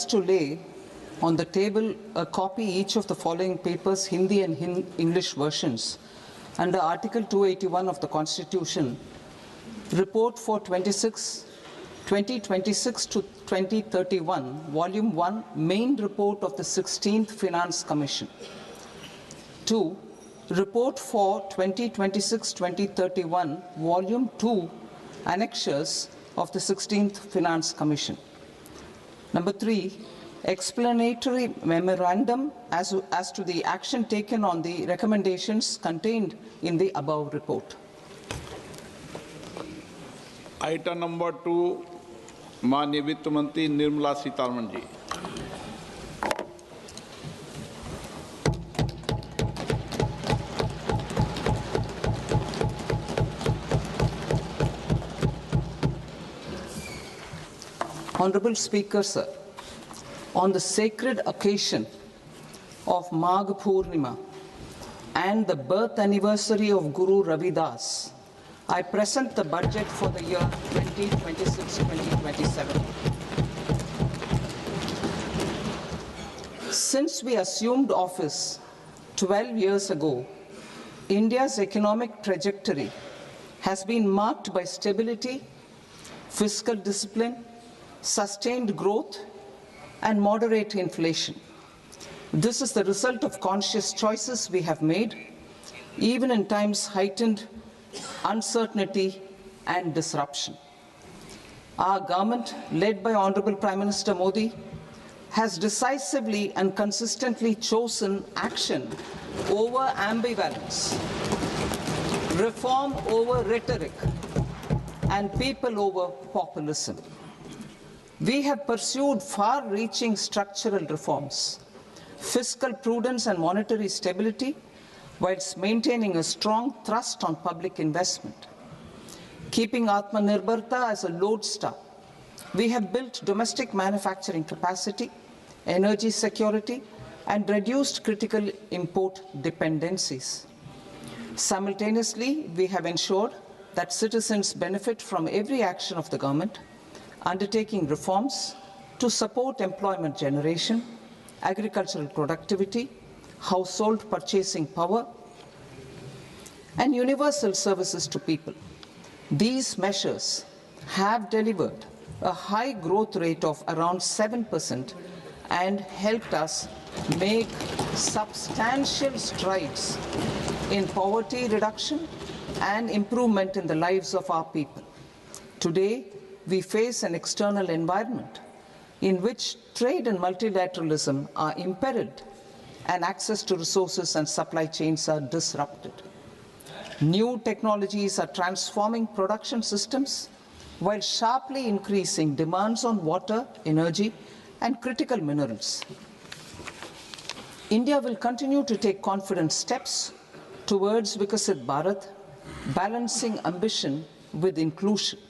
rise to lay on the table a copy each of the following papers, Hindi and English versions, under Article 281 of the Constitution, Report for 2026 to 2031, Volume 1, Main Report of the 16th Finance Commission. 2. Report for 2026-2031, Volume 2, Annexures of the 16th Finance Commission. Number 3, explanatory memorandum as to the action taken on the recommendations contained in the above report. Item number 2, माननीय वित्त मंत्री Nirmala Sitharaman ji. Honorable Speaker, sir, on the sacred occasion of Magh Purnima and the birth anniversary of Guru Ravidas, I present the budget for the year 2026-2027. Since we assumed office 12 years ago, India's economic trajectory has been marked by stability, fiscal discipline, sustained growth, and moderate inflation. This is the result of conscious choices we have made, even in times heightened uncertainty and disruption. Our government, led by Honorable Prime Minister Modi, has decisively and consistently chosen action over ambivalence, reform over rhetoric, and people over populism. We have pursued far-reaching structural reforms, fiscal prudence and monetary stability, whilst maintaining a strong thrust on public investment. Keeping Atmanirbharta as a lodestar, we have built domestic manufacturing capacity, energy security, and reduced critical import dependencies. Simultaneously, we have ensured that citizens benefit from every action of the government, undertaking reforms to support employment generation, agricultural productivity, household purchasing power, and universal services to people. These measures have delivered a high growth rate of around 7% and helped us make substantial strides in poverty reduction and improvement in the lives of our people. Today, we face an external environment in which trade and multilateralism are imperiled and access to resources and supply chains are disrupted. New technologies are transforming production systems while sharply increasing demands on water, energy, and critical minerals. India will continue to take confident steps towards Vikasit Bharat, balancing ambition with inclusion.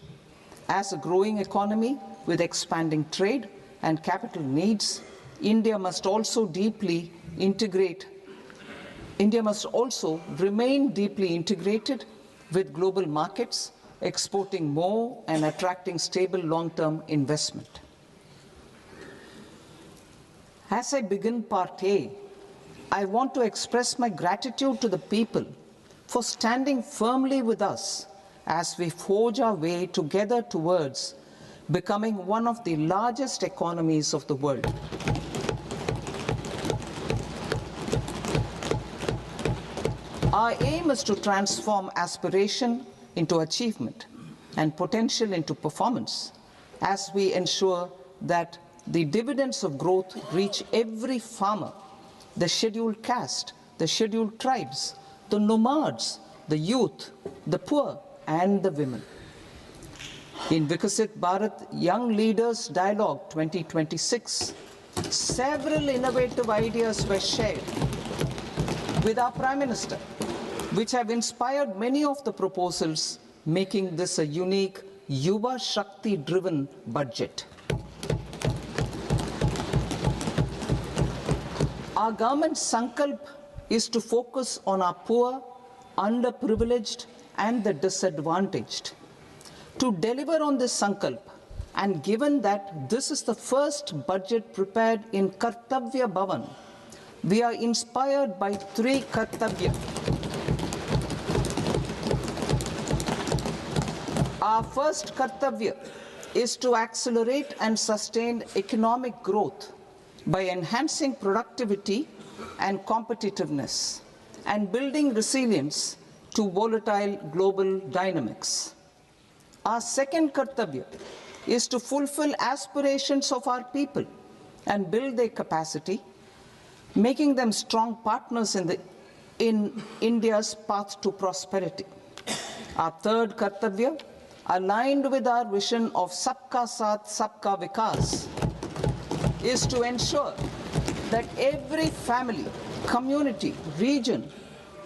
As a growing economy with expanding trade and capital needs, India must also remain deeply integrated with global markets, exporting more and attracting stable long-term investment. As I begin Part A, I want to express my gratitude to the people for standing firmly with us as we forge our way together towards becoming one of the largest economies of the world. Our aim is to transform aspiration into achievement and potential into performance as we ensure that the dividends of growth reach every farmer, the scheduled caste, the scheduled tribes, the nomads, the youth, the poor, and the women. In Vikasit Bharat Young Leaders Dialogue 2026, several innovative ideas were shared with our Prime Minister, which have inspired many of the proposals, making this a unique Yuva Shakti-driven budget. Our government's sankalp is to focus on our poor, underprivileged, and the disadvantaged. To deliver on this sankalp, And given that this is the first budget prepared in Kartavya Bhavan, we are inspired by three kartavya. Our first kartavya is to accelerate and sustain economic growth by enhancing productivity and competitiveness and building resilience to volatile global dynamics. Our second kartavya is to fulfill aspirations of our people and build their capacity, making them strong partners in India's path to prosperity. Our third kartavya, aligned with our vision of Sabka Saath, Sabka Vikas, is to ensure that every family, community, region,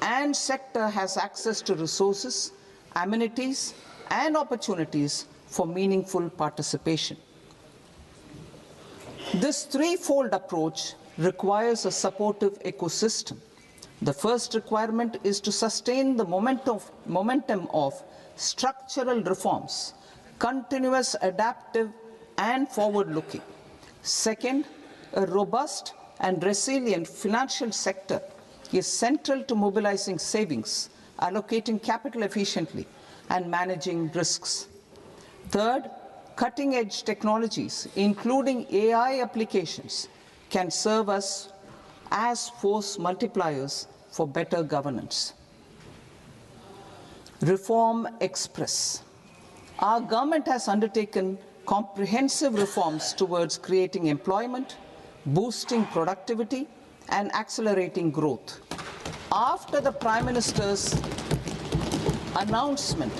and sector has access to resources, amenities, and opportunities for meaningful participation. This threefold approach requires a supportive ecosystem. The first requirement is to sustain the momentum of structural reforms, continuous, adaptive, and forward-looking. Second, a robust and resilient financial sector is central to mobilizing savings, allocating capital efficiently, and managing risks. Third, cutting-edge technologies, including AI applications, can serve us as force multipliers for better governance. Reform Express. Our government has undertaken comprehensive reforms towards creating employment, boosting productivity, and accelerating growth. After the Prime Minister's announcement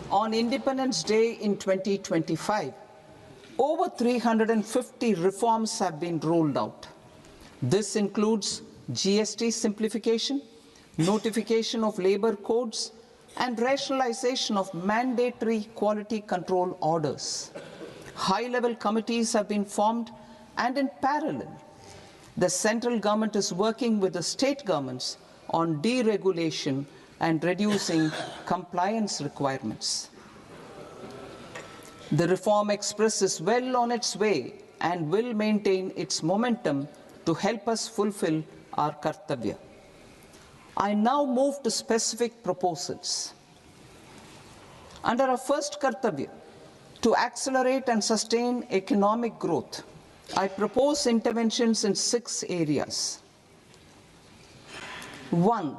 on Independence Day in 2025, over 350 reforms have been rolled out. This includes GST simplification, notification of labor codes, and rationalization of mandatory quality control orders. High-level committees have been formed, and in parallel, the central government is working with the state governments on deregulation and reducing compliance requirements. The Reform Express is well on its way and will maintain its momentum to help us fulfill our kartavya. I now move to specific proposals. Under our first kartavya, to accelerate and sustain economic growth, I propose interventions in 6 areas. 1.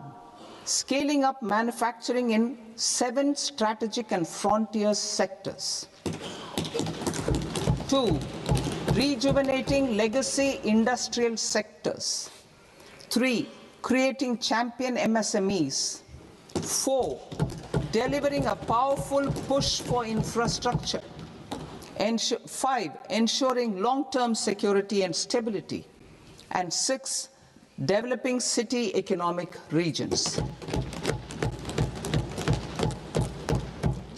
Scaling up manufacturing in 7 strategic and frontier sectors. 2. Rejuvenating legacy industrial sectors. 3. Creating champion MSMEs. 4. Delivering a powerful push for infrastructure. 5. Ensuring long-term security and stability. And 6. Developing city economic regions.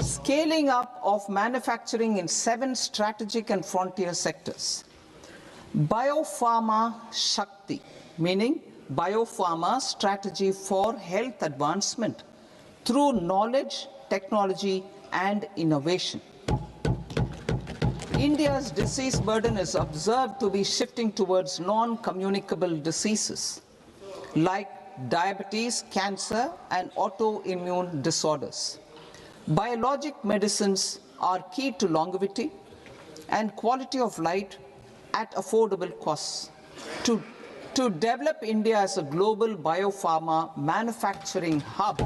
Scaling up of manufacturing in 7 strategic and frontier sectors. Biopharma Shakti, meaning biopharma strategy for health advancement through knowledge, technology, and innovation. India's disease burden is observed to be shifting towards non-communicable diseases like diabetes, cancer, and autoimmune disorders. Biologic medicines are key to longevity and quality of life at affordable costs. To develop India as a global biopharma manufacturing hub,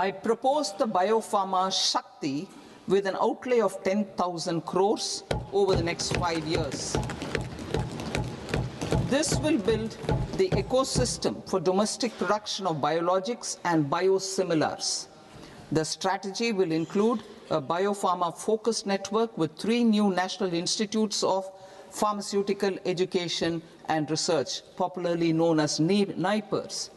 I propose the Biopharma Shakti with an outlay of 10,000 crores over the next 5 years. This will build the ecosystem for domestic production of biologics and biosimilars. The strategy will include a biopharma-focused network with 3 new national institutes of pharmaceutical education and research, popularly known as NIPERs,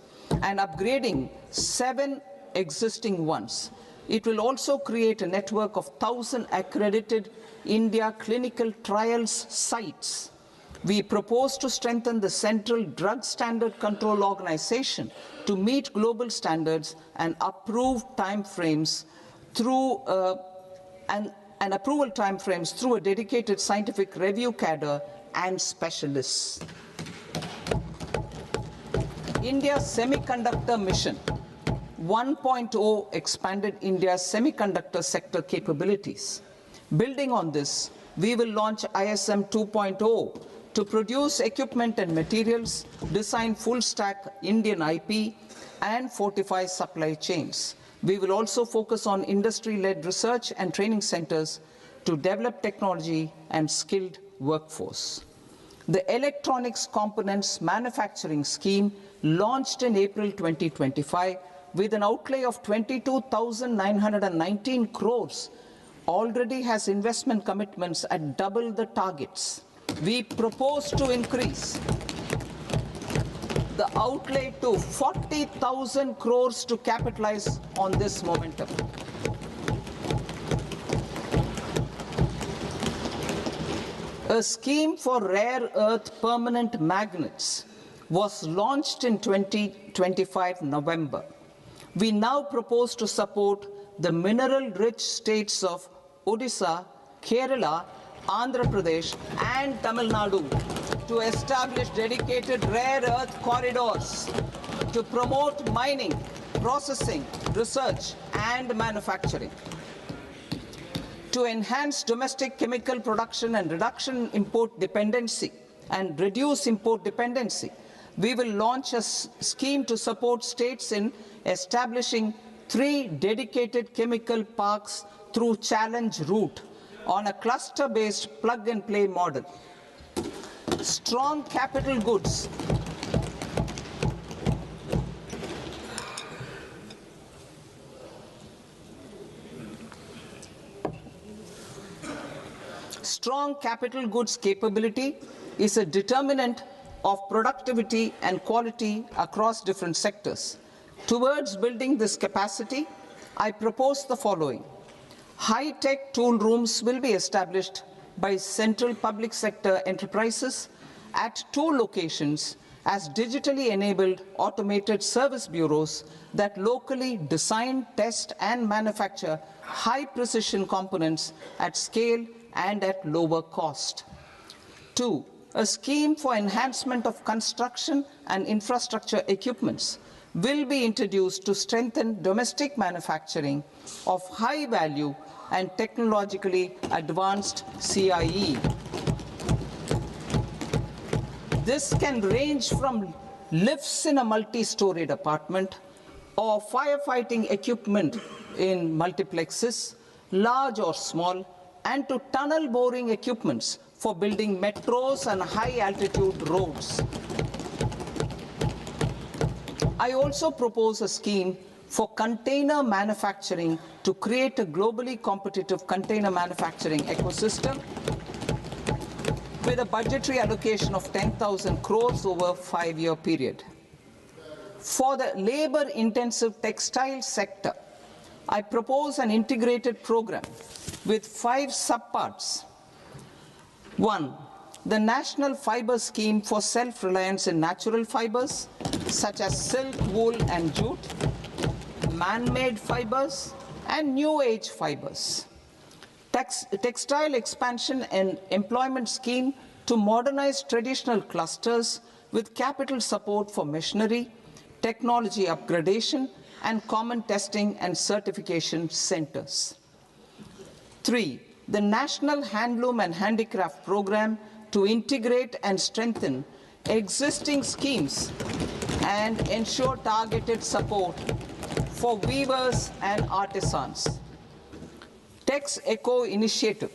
and upgrading 7 existing ones. It will also create a network of 1,000 accredited India clinical trials sites We propose to strengthen the Central Drug Standard Control Organization to meet global standards and approve timeframes through and approval timeframes through a dedicated scientific review cadre and specialists. India's Semiconductor Mission 1.0 expanded India's semiconductor sector capabilities. Building on this, we will launch ISM 2.0 to produce equipment and materials, design full-stack Indian IP, and fortify supply chains. We will also focus on industry-led research and training centers to develop technology and skilled workforce. The Electronics Components Manufacturing Scheme, launched in April 2025 with an outlay of 22,919 crores, already has investment commitments at double the targets. We propose to increase the outlay to 40,000 crores to capitalize on this momentum. A scheme for rare earth permanent magnets was launched in 2025 November. We now propose to support the mineral-rich states of Odisha, Kerala, Andhra Pradesh, and Tamil Nadu to establish dedicated rare earth corridors to promote mining, processing, research, and manufacturing. To enhance domestic chemical production and reduction import dependency and reduce import dependency, we will launch a scheme to support states in establishing 3 dedicated chemical parks through challenge route on a cluster-based plug-and-play model. Strong capital goods. Strong capital goods capability is a determinant of productivity and quality across different sectors. Towards building this capacity, I propose the following. High-tech tool rooms will be established by central public sector enterprises at 2 locations as digitally enabled automated service bureaus that locally design, test, and manufacture high-precision components at scale and at lower cost. 2. A scheme for enhancement of construction and infrastructure equipments will be introduced to strengthen domestic manufacturing of high value and technologically advanced CIE. This can range from lifts in a multi-storied apartment or firefighting equipment in multiplexes, large or small, and to tunnel boring equipments for building metros and high-altitude roads. I also propose a scheme for container manufacturing to create a globally competitive container manufacturing ecosystem with a budgetary allocation of 10,000 crores over a 5-year period. For the labor-intensive textile sector, I propose an integrated program with 5 subparts. 1. The National Fiber Scheme for self-reliance in natural fibers, such as silk, wool, and jute, man-made fibers, and new-age fibers. Textile expansion and employment scheme to modernize traditional clusters with capital support for machinery, technology upgradation, and common testing and certification centers. 3. The National Handloom and Handicraft Program to integrate and strengthen existing schemes and ensure targeted support for weavers and artisans. Tex Eco Initiative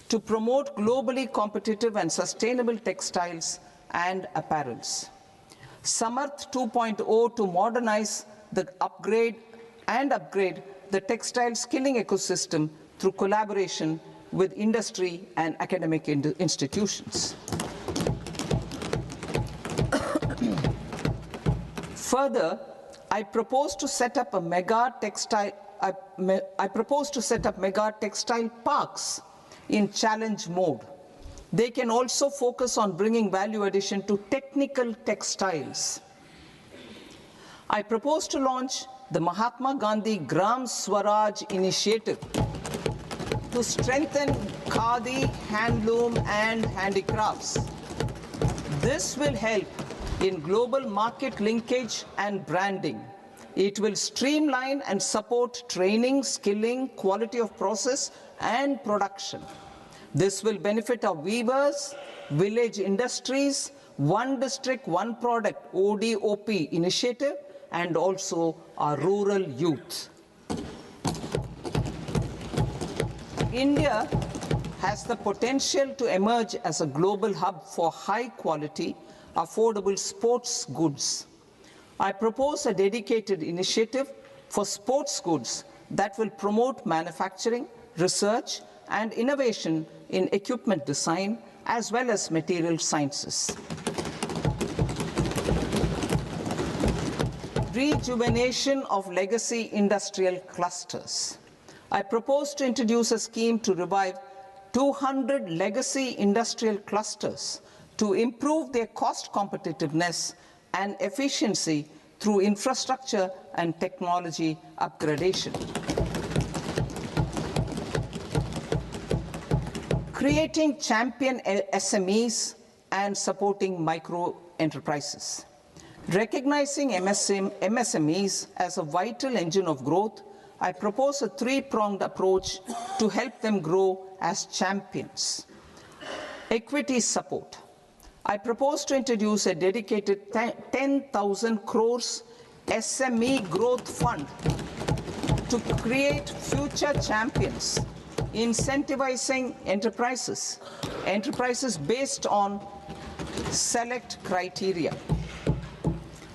to promote globally competitive and sustainable textiles and apparels. Samarth 2.0 to modernize the upgrade the textile skilling ecosystem through collaboration with industry and academic institutions. Further, I propose to set up mega textile parks in challenge mode They can also focus on bringing value addition to technical textiles. I propose to launch the Mahatma Gandhi Gram Swaraj initiative to strengthen khadi, handloom, and handicrafts. This will help in global market linkage and branding. It will streamline and support training, skilling, quality of process, and production. This will benefit our weavers, village industries, One District, One Product ODOP initiative, and also our rural youth. India has the potential to emerge as a global hub for high quality, affordable sports goods. I propose a dedicated initiative for sports goods that will promote manufacturing, research, and innovation in equipment design as well as material sciences. Rejuvenation of legacy industrial clusters. I propose to introduce a scheme to revive 200 legacy industrial clusters to improve their cost competitiveness and efficiency through infrastructure and technology upgradation. Creating champion SMEs and supporting micro enterprises. Recognizing MSMEs as a vital engine of growth, I propose a three-pronged approach to help them grow as champions. Equity support. I propose to introduce a dedicated 10,000 crores SME growth fund to create future champions, incentivizing enterprises based on select criteria.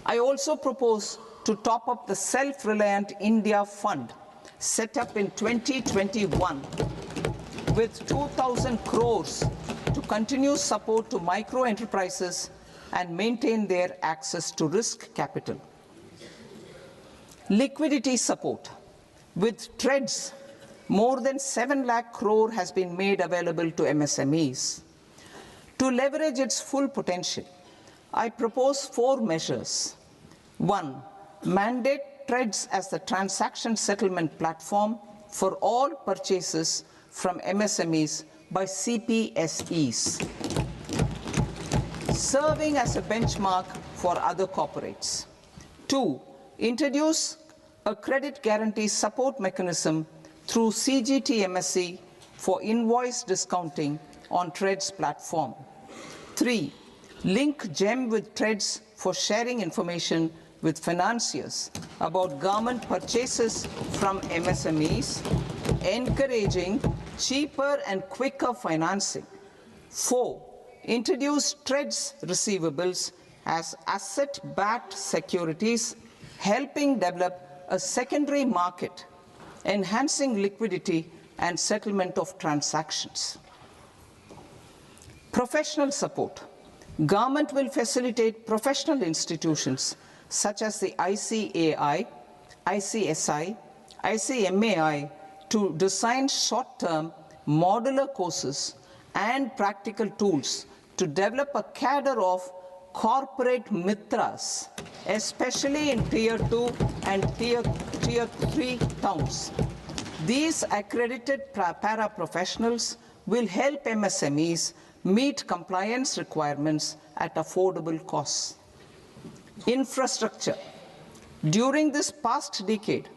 I also propose to top up the Self-Reliant India Fund set up in 2021 with 2,000 crores to continue support to micro enterprises and maintain their access to risk capital. Liquidity support. With TREDS, more than 7 lakh crore has been made available to MSMEs. To leverage its full potential, I propose 4 measures. 1. Mandate TREDS as the transaction settlement platform for all purchases from MSMEs by CPSEs, serving as a benchmark for other corporates. 2. Introduce a credit guarantee support mechanism through CGTMSE for invoice discounting on TREDS platform. 3. Link GEM with TREDS for sharing information with financiers about government purchases from MSMEs, encouraging cheaper and quicker financing. 4. Introduce TREDS receivables as asset-backed securities, helping develop a secondary market, enhancing liquidity and settlement of transactions. Professional support. Government will facilitate professional institutions such as the ICAI, ICSI, ICMAI to design short-term modular courses and practical tools to develop a cadre of corporate mitras, especially in Tier 2 and Tier 3 towns. These accredited para-professionals will help MSMEs meet compliance requirements at affordable costs. Infrastructure. During this past decade,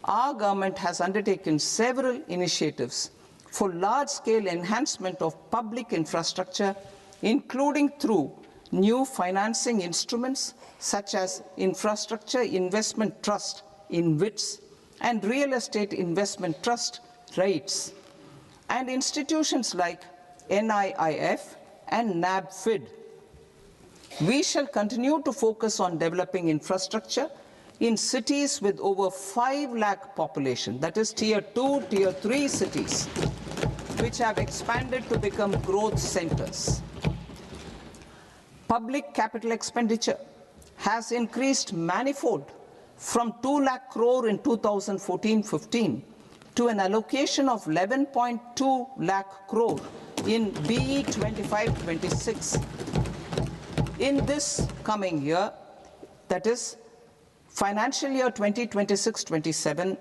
our government has undertaken several initiatives for large-scale enhancement of public infrastructure, including through new financing instruments such as Infrastructure Investment Trust (InvITs) and Real Estate Investment Trust (REITs), and institutions like NIIF and NABFID. We shall continue to focus on developing infrastructure in cities with over 5 lakh population, that is Tier 2, Tier 3 cities, which have expanded to become growth centers. Public capital expenditure has increased manifold from 2 lakh crore in 2014-15 to an allocation of 11.2 lakh crore in BE 25-26. In this coming year, that is financial year 2026-27,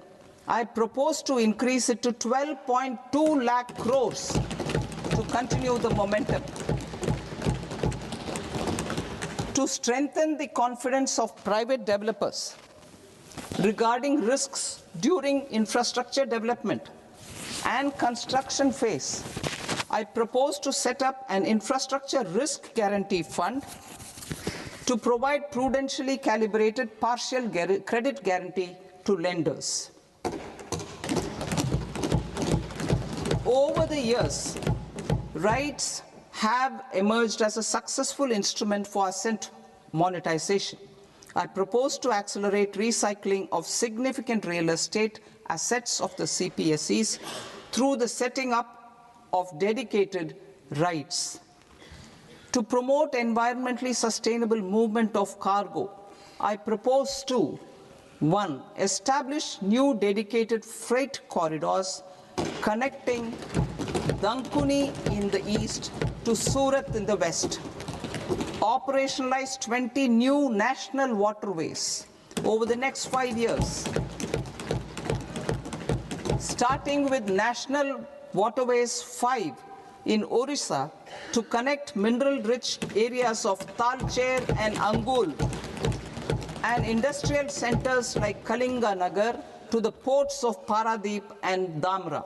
I propose to increase it to 12.2 lakh crores to continue the momentum. To strengthen the confidence of private developers regarding risks during infrastructure development and construction phase, I propose to set up an infrastructure risk guarantee fund to provide prudentially calibrated partial credit guarantee to lenders. Over the years, RITES have emerged as a successful instrument for asset monetization. I propose to accelerate recycling of significant real estate assets of the CPSEs through the setting up of dedicated RITES. To promote environmentally sustainable movement of cargo, I propose to 1. Establish new dedicated freight corridors connecting Dankuni in the east to Surat in the west. Operationalize 20 new national waterways over the next 5 years. Starting with National Waterways 5 in Orissa to connect mineral-rich areas of Talcher and Angul and industrial centers like Kalinga Nagar to the ports of Paradeep and Dhamra.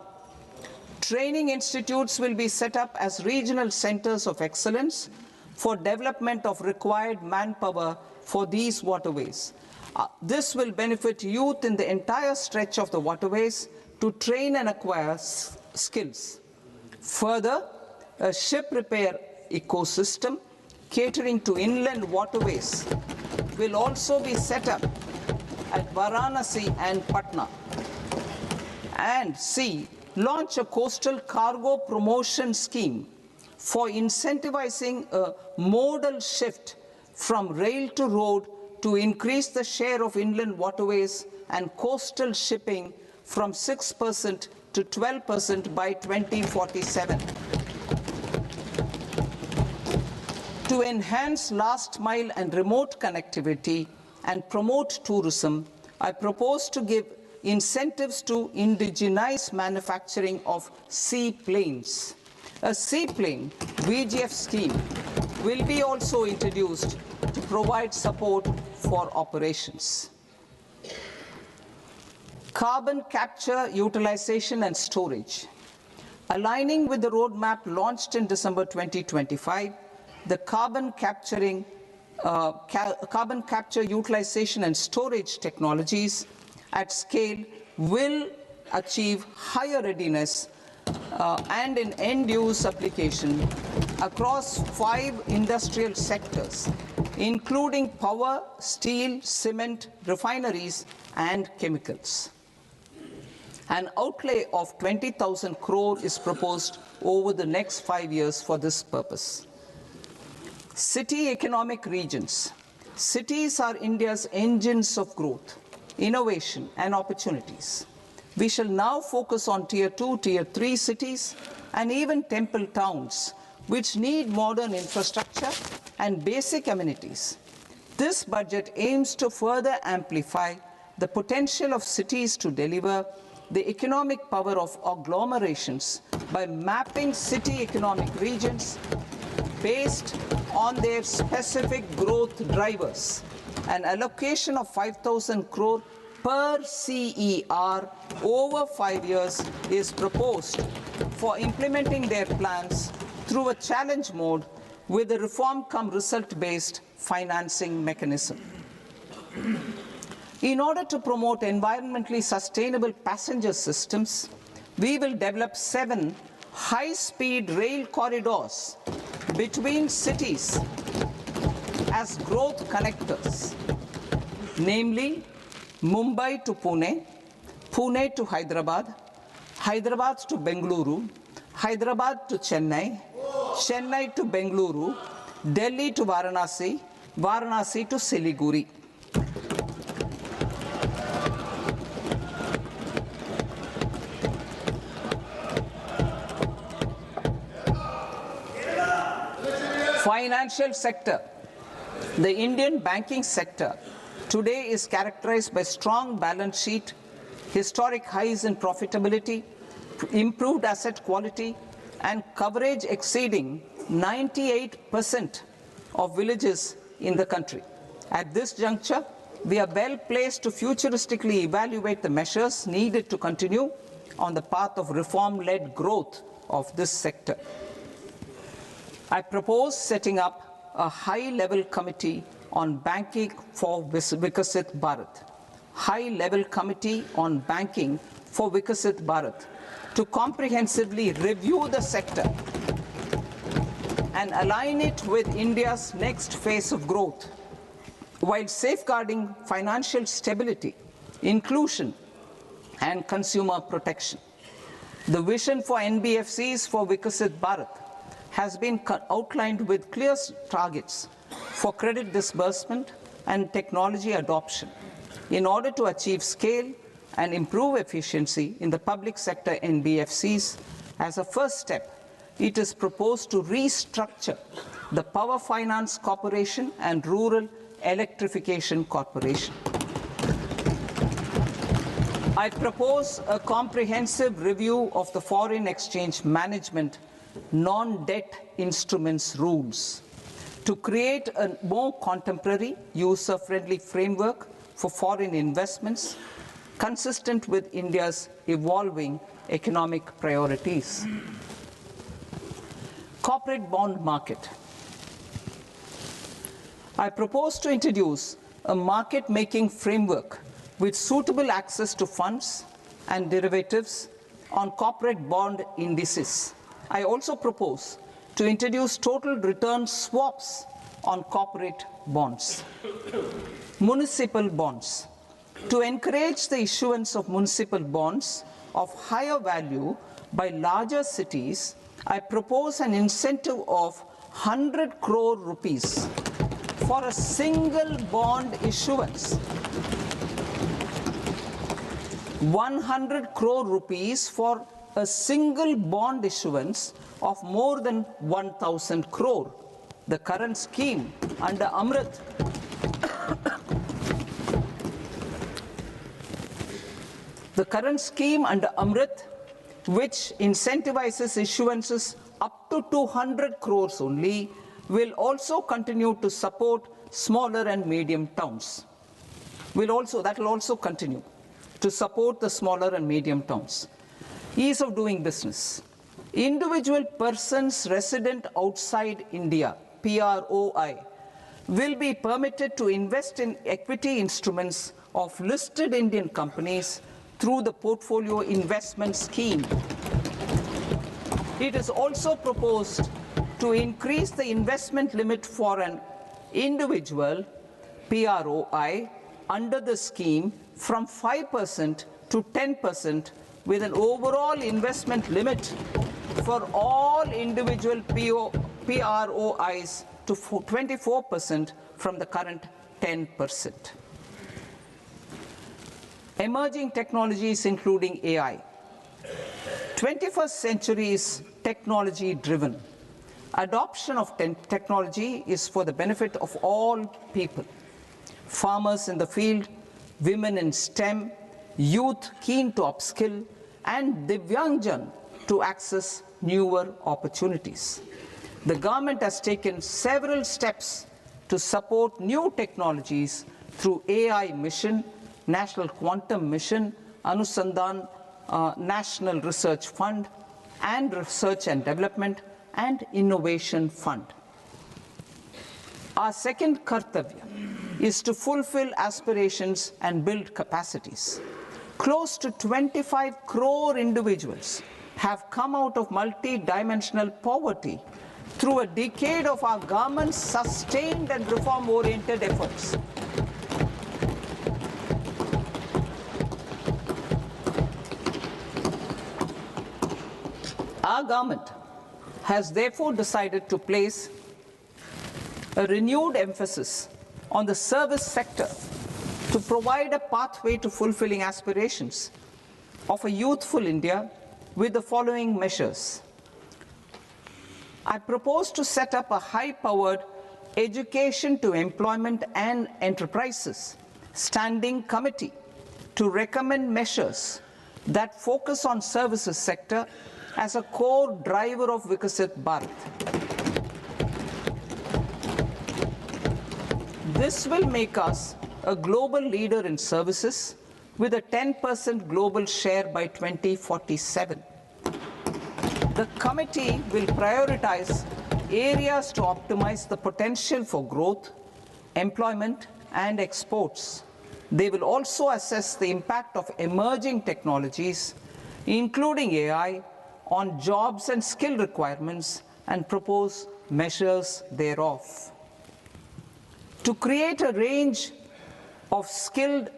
Training institutes will be set up as regional centers of excellence for development of required manpower for these waterways. This will benefit youth in the entire stretch of the waterways to train and acquire skills. Further, a ship repair ecosystem catering to inland waterways will also be set up at Varanasi and Patna. And C, launch a coastal cargo promotion scheme for incentivizing a modal shift from rail to road to increase the share of inland waterways and coastal shipping from 6% to 12% by 2047. To enhance last mile and remote connectivity and promote tourism, I propose to give incentives to indigenize manufacturing of seaplanes. A seaplane VGF scheme will be also introduced to provide support for operations. Carbon capture, utilization and storage. Aligning with the roadmap launched in December 2025, the carbon capture, utilization and storage technologies at scale will achieve higher readiness and in end-use application across 5 industrial sectors, including power, steel, cement, refineries, and chemicals. An outlay of 20,000 crore is proposed over the next 5 years for this purpose. City economic regions. Cities are India's engines of growth, innovation, and opportunities. We shall now focus on Tier 2, Tier 3 cities, and even temple towns, which need modern infrastructure and basic amenities. This budget aims to further amplify the potential of cities to deliver the economic power of agglomerations by mapping city economic regions based on their specific growth drivers. An allocation of 5,000 crore per CER over 5 years is proposed for implementing their plans through a challenge mode with a reform-cum-result-based financing mechanism. In order to promote environmentally sustainable passenger systems, we will develop 7 high-speed rail corridors between cities as growth connectors, namely Mumbai to Pune, Pune to Hyderabad, Hyderabad to Bengaluru, Hyderabad to Chennai, Chennai to Bengaluru, Delhi to Varanasi, Varanasi to Siliguri. Financial sector. The Indian banking sector today is characterized by strong balance sheet, historic highs in profitability, improved asset quality, and coverage exceeding 98% of villages in the country. At this juncture, we are well placed to futuristically evaluate the measures needed to continue on the path of reform-led growth of this sector. I propose setting up a high-level committee on banking for Vikasit Bharat. High-level committee on banking for Vikasit Bharat to comprehensively review the sector and align it with India's next phase of growth, while safeguarding financial stability, inclusion, and consumer protection. The vision for NBFCs for Vikasit Bharat has been outlined with clear targets for credit disbursement and technology adoption in order to achieve scale and improve efficiency in the public sector NBFCs. As a first step, it is proposed to restructure the Power Finance Corporation and Rural Electrification Corporation. I propose a comprehensive review of the foreign exchange management non-debt instruments rules to create a more contemporary, user-friendly framework for foreign investments consistent with India's evolving economic priorities. Corporate bond market. I propose to introduce a market-making framework with suitable access to funds and derivatives on corporate bond indices. I also propose to introduce total return swaps on corporate bonds. Municipal bonds. To encourage the issuance of municipal bonds of higher value by larger cities, I propose an incentive of 100 crore rupees for a single bond issuance. 100 crore rupees for a single bond issuance of more than 1,000 crore. The current scheme under Amrit which incentivizes issuances up to 200 crores only, will also continue to support smaller and medium towns. That will also continue to support the smaller and medium towns. Ease of doing business. Individual persons resident outside India, PROI, will be permitted to invest in equity instruments of listed Indian companies through the portfolio investment scheme. It is also proposed to increase the investment limit for an individual PROI under the scheme from 5% to 10%, with an overall investment limit for all individual PROIs to 24% from the current 10%. Emerging technologies including AI. 21st century is technology-driven. Adoption of technology is for the benefit of all people. Farmers in the field, women in STEM, youth keen to upskill, and Divyangjan to access newer opportunities. The government has taken several steps to support new technologies through AI Mission, National Quantum Mission, Anusandhan National Research Fund, and Research and Development and Innovation Fund. Our second kartavya is to fulfill aspirations and build capacities. Close to 25 crore individuals have come out of multi-dimensional poverty through a decade of our government's sustained and reform-oriented efforts. Our government has therefore decided to place a renewed emphasis on the service sector to provide a pathway to fulfilling aspirations of a youthful India with the following measures. I propose to set up a high-powered Education to Employment and Enterprises Standing Committee to recommend measures that focus on services sector as a core driver of Vikasit Bharat. This will make us a global leader in services with a 10% global share by 2047. The committee will prioritize areas to optimize the potential for growth, employment, and exports. They will also assess the impact of emerging technologies, including AI, on jobs and skill requirements and propose measures thereof. To create a range of skilled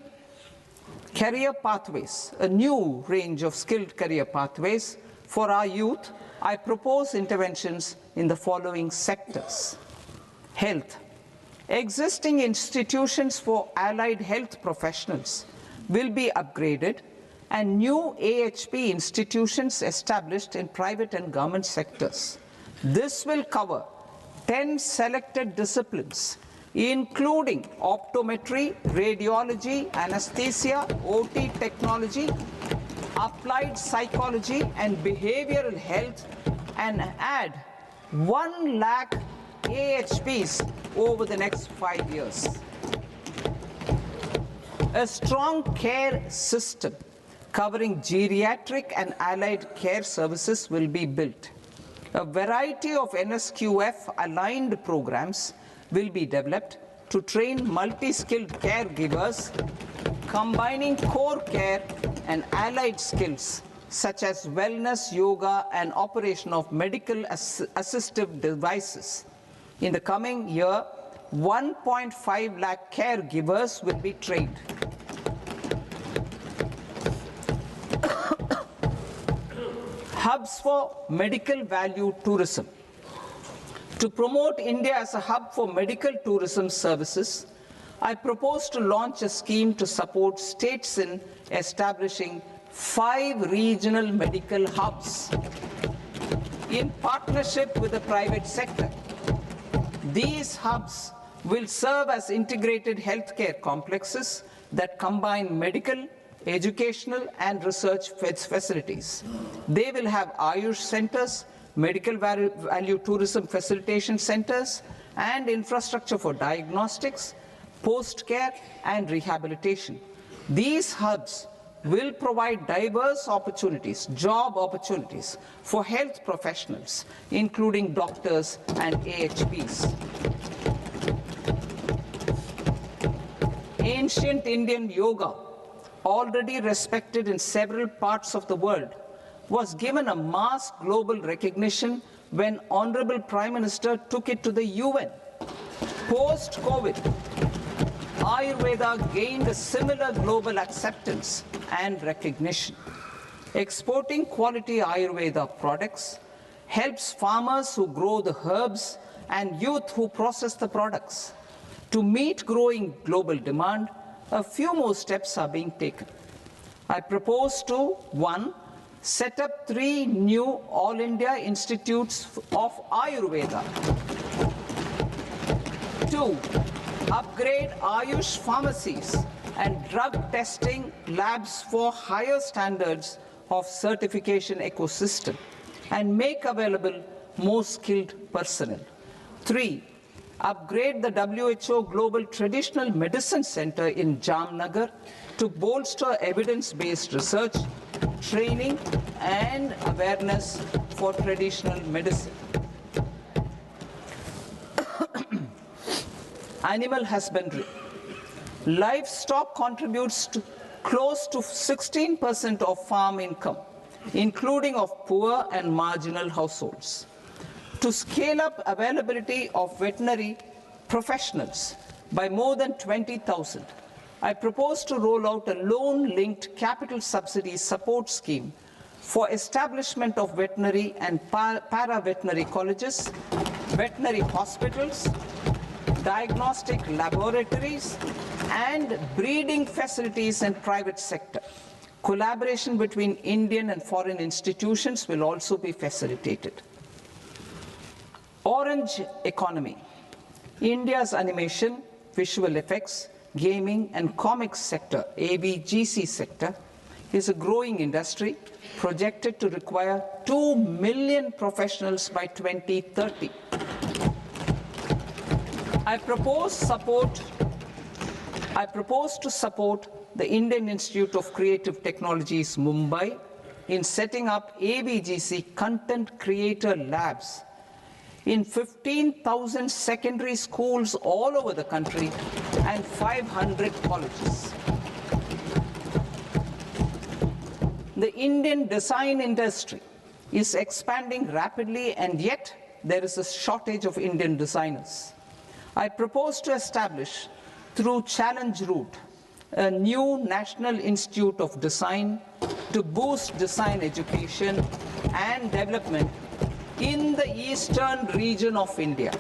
career pathways, a new range of skilled career pathways for our youth, I propose interventions in the following sectors. Health. Existing institutions for allied health professionals will be upgraded and new AHP institutions established in private and government sectors. This will cover 10 selected disciplines, including optometry, radiology, anesthesia, OT technology, applied psychology, and behavioral health, and add 1 lakh AHPs over the next 5 years. A strong care system covering geriatric and allied care services will be built. A variety of NSQF-aligned programs will be developed to train multi-skilled caregivers, combining core care and allied skills such as wellness, yoga, and operation of medical assistive devices. In the coming year, 1.5 lakh caregivers will be trained. Hubs for medical value tourism. To promote India as a hub for medical tourism services, I propose to launch a scheme to support states in establishing 5 regional medical hubs in partnership with the private sector. These hubs will serve as integrated healthcare complexes that combine medical, educational, and research facilities. They will have Ayush centers, medical value tourism facilitation centers, and infrastructure for diagnostics, post-care, and rehabilitation. These hubs will provide diverse opportunities, job opportunities for health professionals, including doctors and AHPs. Ancient Indian yoga, already respected in several parts of the world, was given a mass global recognition when Honorable Prime Minister took it to the UN. Post-COVID, Ayurveda gained a similar global acceptance and recognition. Exporting quality Ayurveda products helps farmers who grow the herbs and youth who process the products. To meet growing global demand, a few more steps are being taken. I propose to, 1, set up 3 new All India Institutes of Ayurveda. 2, upgrade Ayush pharmacies and drug testing labs for higher standards of certification ecosystem and make available more skilled personnel. 3, upgrade the WHO Global Traditional Medicine Center in Jamnagar to bolster evidence-based research, training, and awareness for traditional medicine. Animal husbandry. Livestock contributes to close to 16% of farm income, including of poor and marginal households. To scale up availability of veterinary professionals by more than 20,000, I propose to roll out a loan-linked capital subsidy support scheme for establishment of veterinary and para-veterinary colleges, veterinary hospitals, diagnostic laboratories, and breeding facilities in private sector. Collaboration between Indian and foreign institutions will also be facilitated. Orange economy. India's animation, visual effects, gaming and comics sector, ABGC sector, is a growing industry projected to require 2 million professionals by 2030. I propose to support the Indian Institute of Creative Technologies, Mumbai, in setting up ABGC content creator labs in 15,000 secondary schools all over the country and 500 colleges. The Indian design industry is expanding rapidly, and yet there is a shortage of Indian designers. I propose to establish, through challenge route, a new National Institute of Design to boost design education and development in the eastern region of India.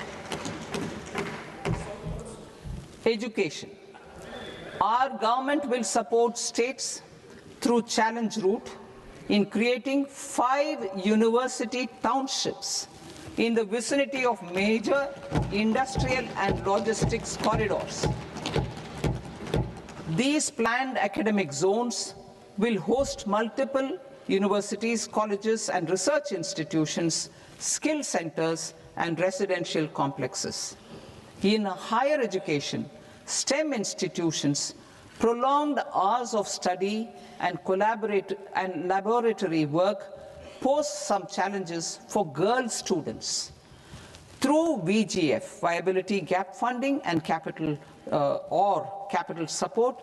Education. Our government will support states through challenge route in creating 5 university townships in the vicinity of major industrial and logistics corridors. These planned academic zones will host multiple universities, colleges, and research institutions, skill centers, and residential complexes. In higher education, STEM institutions, prolonged hours of study and laboratory work pose some challenges for girl students. Through VGF, Viability Gap Funding and capital support,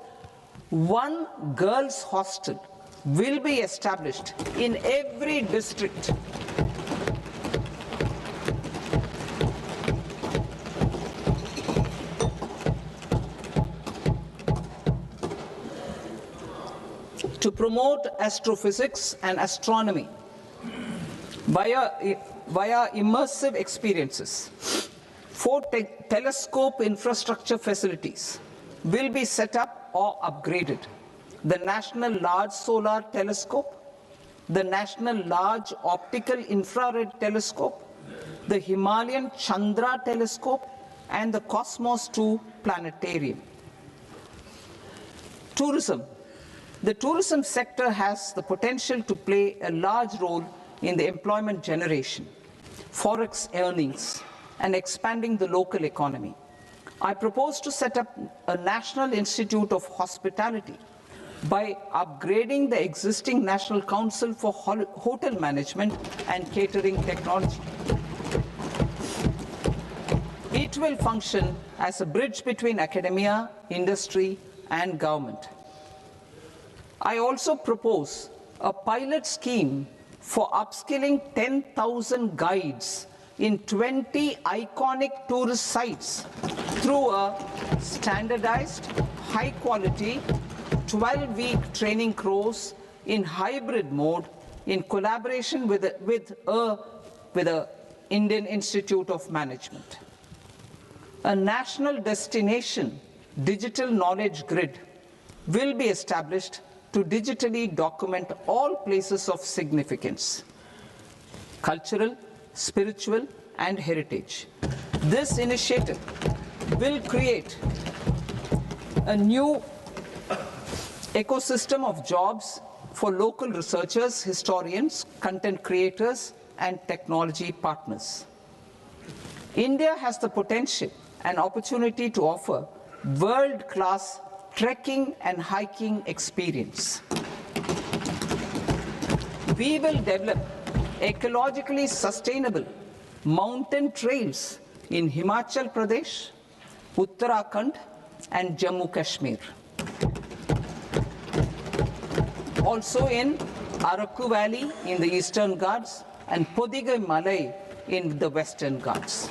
one girls' hostel will be established in every district. To promote astrophysics and astronomy via immersive experiences. 4 telescope infrastructure facilities will be set up or upgraded. The National Large Solar Telescope, the National Large Optical Infrared Telescope, the Himalayan Chandra Telescope, and the Cosmos 2 Planetarium. Tourism. The tourism sector has the potential to play a large role in the employment generation, forex earnings, and expanding the local economy. I propose to set up a National Institute of Hospitality by upgrading the existing National Council for Hotel Management and Catering Technology. It will function as a bridge between academia, industry, and government. I also propose a pilot scheme for upskilling 10,000 guides in 20 iconic tourist sites through a standardized, high-quality, 12-week training course in hybrid mode in collaboration with the Indian Institute of Management. A national destination digital knowledge grid will be established to digitally document all places of significance, cultural, spiritual, and heritage. This initiative will create a new ecosystem of jobs for local researchers, historians, content creators, and technology partners. India has the potential and opportunity to offer world-class trekking and hiking experience. We will develop ecologically sustainable mountain trails in Himachal Pradesh, Uttarakhand, and Jammu Kashmir. Also in Araku Valley in the Eastern Ghats and Podigai Malai in the Western Ghats.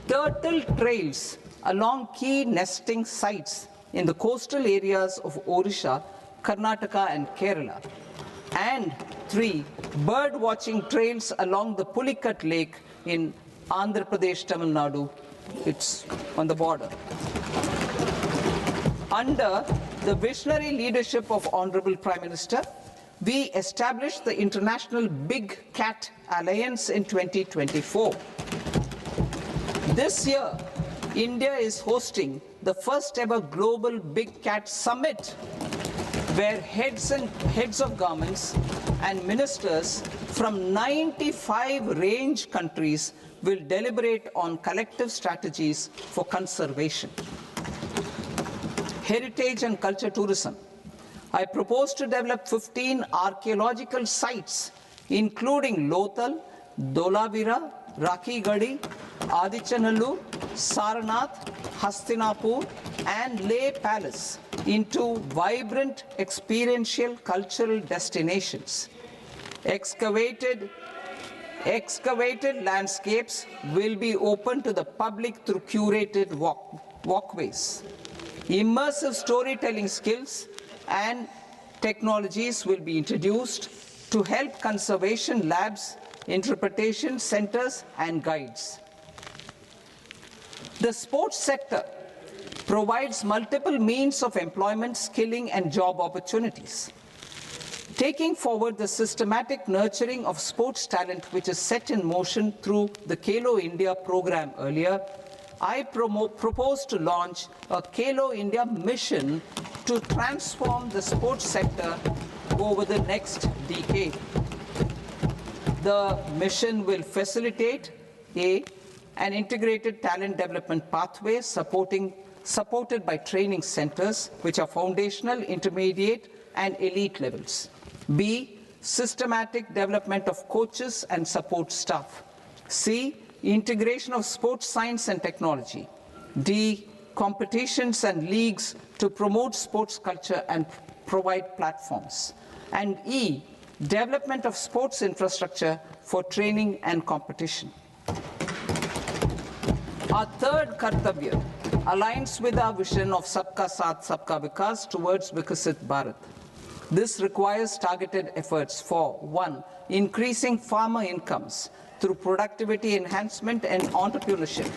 Turtle trails along key nesting sites in the coastal areas of Odisha, Karnataka, and Kerala. And 3 bird watching trails along the Pulikat Lake in Andhra Pradesh, Tamil Nadu. It's on the border. Under the visionary leadership of Honorable Prime Minister, we established the International Big Cat Alliance in 2024. This year, India is hosting the first ever Global Big Cat Summit, where heads of governments and ministers from 95 range countries will deliberate on collective strategies for conservation. Heritage and culture tourism. I propose to develop 15 archaeological sites, including Lothal, Dolavira, Rakhigarhi, Adichanallur, Saranath, Hastinapur, and Leh Palace into vibrant experiential cultural destinations. Excavated landscapes will be open to the public through curated walkways. Immersive storytelling skills and technologies will be introduced to help conservation labs, interpretation centers, and guides. The sports sector provides multiple means of employment, skilling, and job opportunities. Taking forward the systematic nurturing of sports talent, which is set in motion through the Khelo India program earlier, I propose to launch a Khelo India mission to transform the sports sector over the next decade. The mission will facilitate an integrated talent development pathway supported by training centers, which are foundational, intermediate, and elite levels. B, systematic development of coaches and support staff. C, integration of sports science and technology. D, competitions and leagues to promote sports culture and provide platforms. And E, development of sports infrastructure for training and competition. Our third kartavya aligns with our vision of Sabka Saath, Sabka Vikas towards Vikasit Bharat. This requires targeted efforts for 1, increasing farmer incomes through productivity enhancement and entrepreneurship,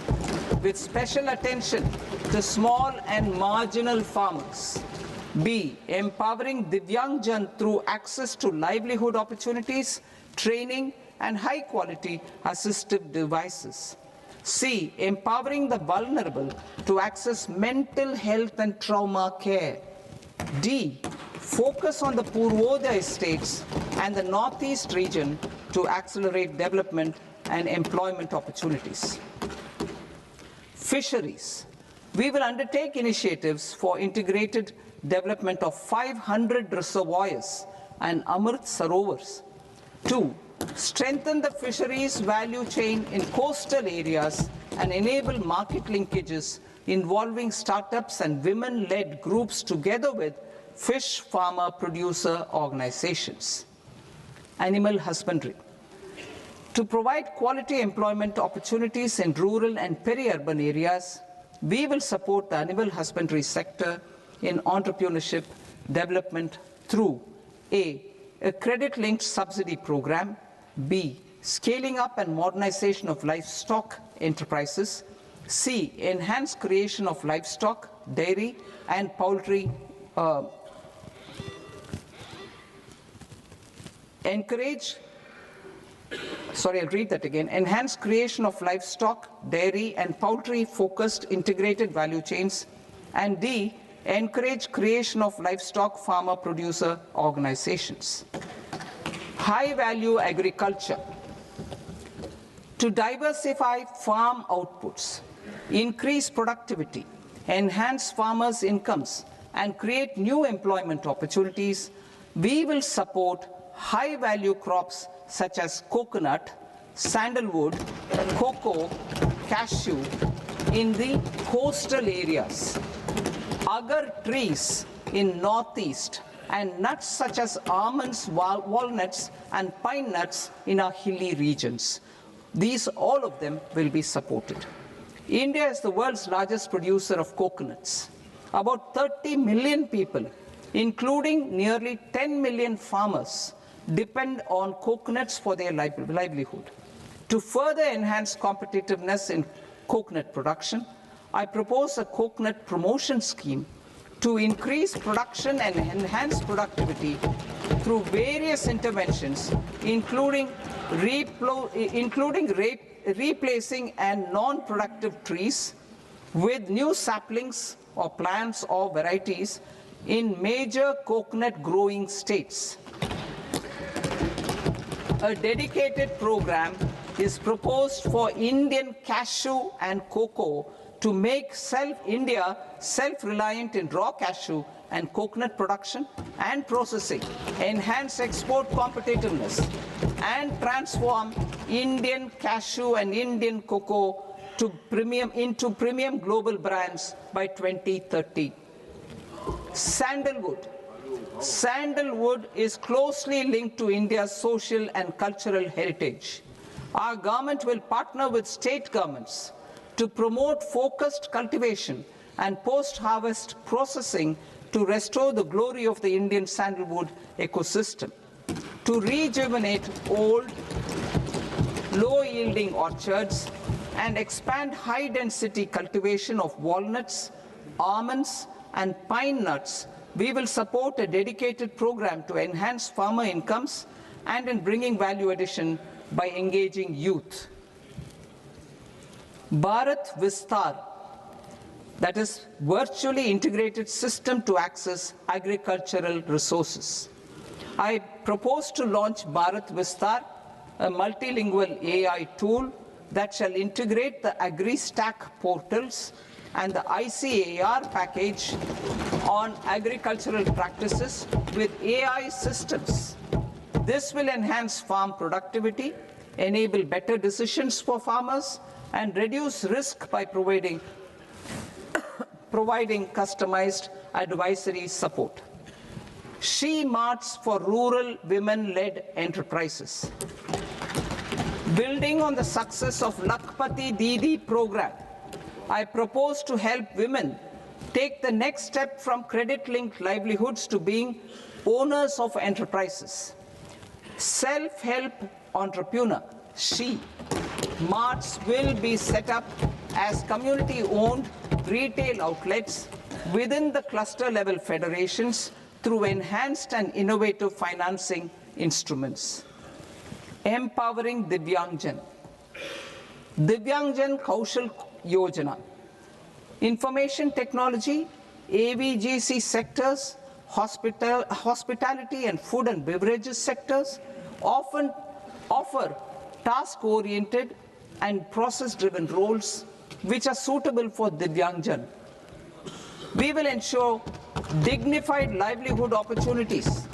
with special attention to small and marginal farmers. B, empowering Divyangjan through access to livelihood opportunities, training, and high-quality assistive devices. C, empowering the vulnerable to access mental health and trauma care. D, focus on the Purvodaya states and the Northeast region to accelerate development and employment opportunities. Fisheries. We will undertake initiatives for integrated development of 500 reservoirs and Amrit Sarovars. 2, strengthen the fisheries value chain in coastal areas and enable market linkages involving startups and women-led groups together with fish farmer producer organizations. Animal husbandry. To provide quality employment opportunities in rural and peri-urban areas, we will support the animal husbandry sector in entrepreneurship development through A, credit-linked subsidy program, B, scaling up and modernization of livestock enterprises, C, enhanced creation of livestock, dairy, and poultry, enhanced creation of livestock, dairy, and poultry-focused integrated value chains, and D, encourage creation of livestock farmer-producer organizations. High-value agriculture. To diversify farm outputs, increase productivity, enhance farmers' incomes, and create new employment opportunities, we will support high-value crops such as coconut, sandalwood, cocoa, cashew in the coastal areas, agar trees in northeast, and nuts such as almonds, walnuts, and pine nuts in our hilly regions. These, all of them, will be supported. India is the world's largest producer of coconuts. About 30 million people, including nearly 10 million farmers, depend on coconuts for their livelihood. To further enhance competitiveness in coconut production, I propose a coconut promotion scheme to increase production and enhance productivity through various interventions, including replacing and non-productive trees with new saplings or plants or varieties in major coconut growing states. A dedicated program is proposed for Indian cashew and cocoa to make India self-reliant in raw cashew and coconut production and processing, enhance export competitiveness, and transform Indian cashew and Indian cocoa into premium global brands by 2030. Sandalwood. Sandalwood is closely linked to India's social and cultural heritage. Our government will partner with state governments to promote focused cultivation and post-harvest processing to restore the glory of the Indian sandalwood ecosystem, to rejuvenate old, low-yielding orchards, and expand high-density cultivation of walnuts, almonds, and pine nuts. We will support a dedicated program to enhance farmer incomes and in bringing value addition by engaging youth. Bharat Vistar, that is virtually integrated system to access agricultural resources. I propose to launch Bharat Vistar, a multilingual AI tool that shall integrate the AgriStack portals and the ICAR package on agricultural practices with AI systems. This will enhance farm productivity, enable better decisions for farmers, and reduce risk by providing customized advisory support. She Marts for rural women-led enterprises. Building on the success of Lakpati Didi program, I propose to help women take the next step from credit-linked livelihoods to being owners of enterprises. Self-help entrepreneur, She Marts will be set up as community-owned retail outlets within the cluster-level federations through enhanced and innovative financing instruments. Empowering Divyangjan. Divyangjan Kaushal Yojana. Information technology, AVGC sectors, hospitality and food and beverages sectors often offer task-oriented and process-driven roles which are suitable for Divyangjan. We will ensure dignified livelihood opportunities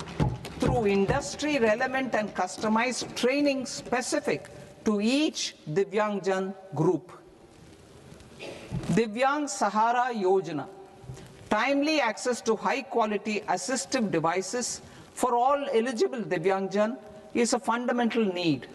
through industry-relevant and customized training specific to each Divyangjan group. Divyang Sahara Yojana. Timely access to high-quality assistive devices for all eligible Divyangjan is a fundamental need.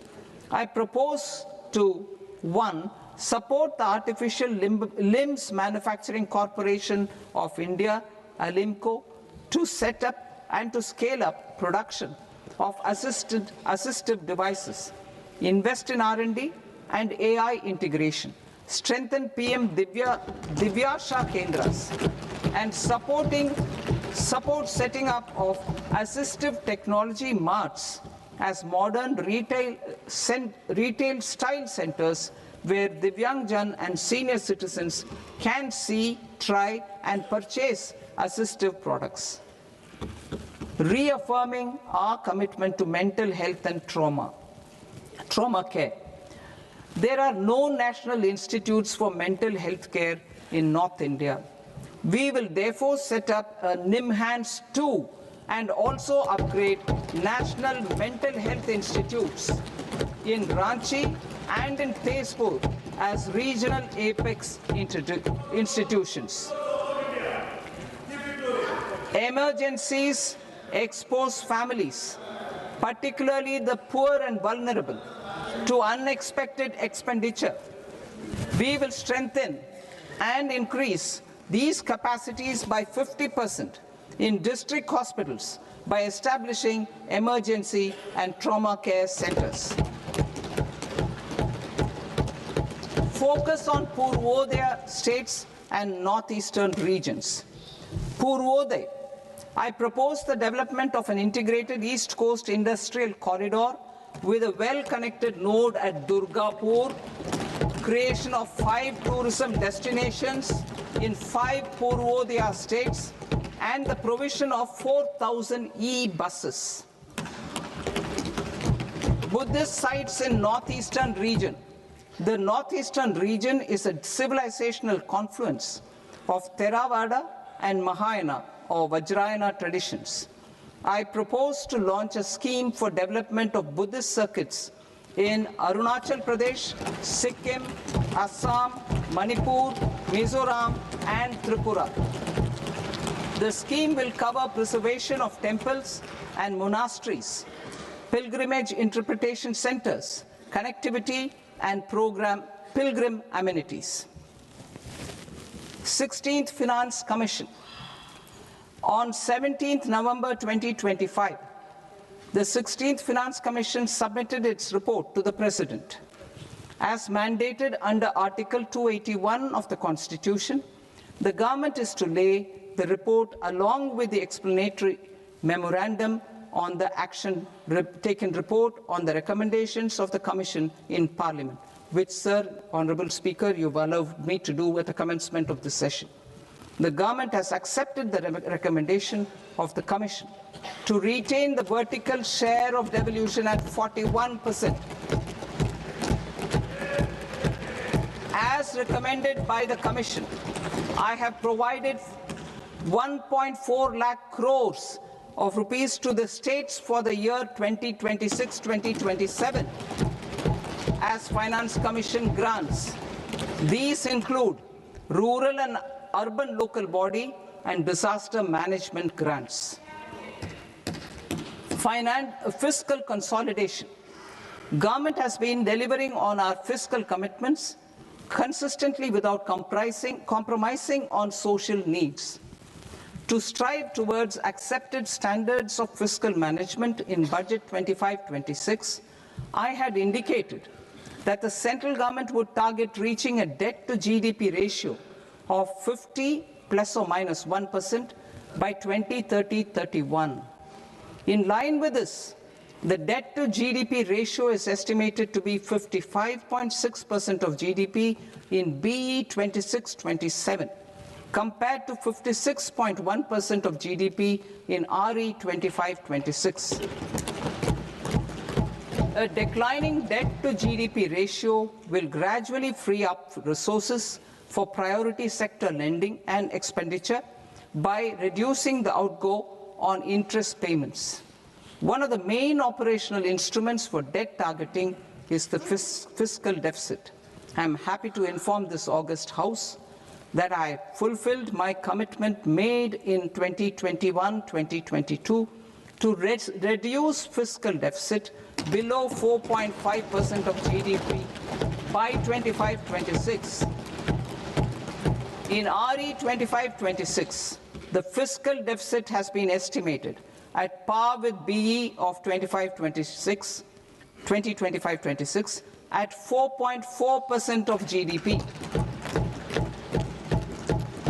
I propose to 1. Support the Artificial Limbs Manufacturing Corporation of India, Alimco, to set up and to scale up production of assistive devices, invest in R&D and AI integration, strengthen PM Divyasha Kendras, and support setting up of assistive technology marts as modern retail style centers where Divyangjan and senior citizens can see, try, and purchase assistive products. Reaffirming our commitment to mental health and trauma care. There are no national institutes for mental health care in North India. We will therefore set up a NIMHANS 2 and also upgrade national mental health institutes in Ranchi and in Tezpur as regional apex institutions. Emergencies expose families, particularly the poor and vulnerable, to unexpected expenditure. We will strengthen and increase these capacities by 50% in district hospitals by establishing emergency and trauma care centers. Focus on Purvodaya states and northeastern regions. Purvodaya, I propose the development of an integrated East Coast industrial corridor with a well-connected node at Durgapur, creation of 5 tourism destinations in 5 Purvodaya states, and the provision of 4,000 e-buses. Buddhist sites in northeastern region. The northeastern region is a civilizational confluence of Theravada and Mahayana or Vajrayana traditions. I propose to launch a scheme for development of Buddhist circuits in Arunachal Pradesh, Sikkim, Assam, Manipur, Mizoram, and Tripura. The scheme will cover preservation of temples and monasteries, pilgrimage interpretation centers, connectivity, and pilgrim amenities. 16th Finance Commission. On 17th November 2025, the 16th Finance Commission submitted its report to the President. As mandated under Article 281 of the Constitution, the government is to lay the report along with the explanatory memorandum on the action taken report on the recommendations of the Commission in Parliament, which, Sir, Honourable Speaker, you've allowed me to do at the commencement of this session. The government has accepted the recommendation of the Commission to retain the vertical share of devolution at 41%. As recommended by the Commission, I have provided 1.4 lakh crores of rupees to the states for the year 2026-2027 as Finance Commission grants. These include rural and urban local body and disaster management grants. Fiscal consolidation. Government has been delivering on our fiscal commitments consistently without compromising on social needs. To strive towards accepted standards of fiscal management in Budget 25-26, I had indicated that the central government would target reaching a debt to GDP ratio of 50 plus or minus 1% by 2030-31. In line with this, the debt to GDP ratio is estimated to be 55.6% of GDP in BE 26-27, compared to 56.1% of GDP in RE 25-26. A declining debt to GDP ratio will gradually free up resources for priority sector lending and expenditure by reducing the outgo on interest payments. One of the main operational instruments for debt targeting is the fiscal deficit. I am happy to inform this august House that I fulfilled my commitment made in 2021-2022 to reduce fiscal deficit below 4.5% of GDP by 25-26. In RE 25-26, the fiscal deficit has been estimated at par with BE of 2025-26 at 4.4% of GDP.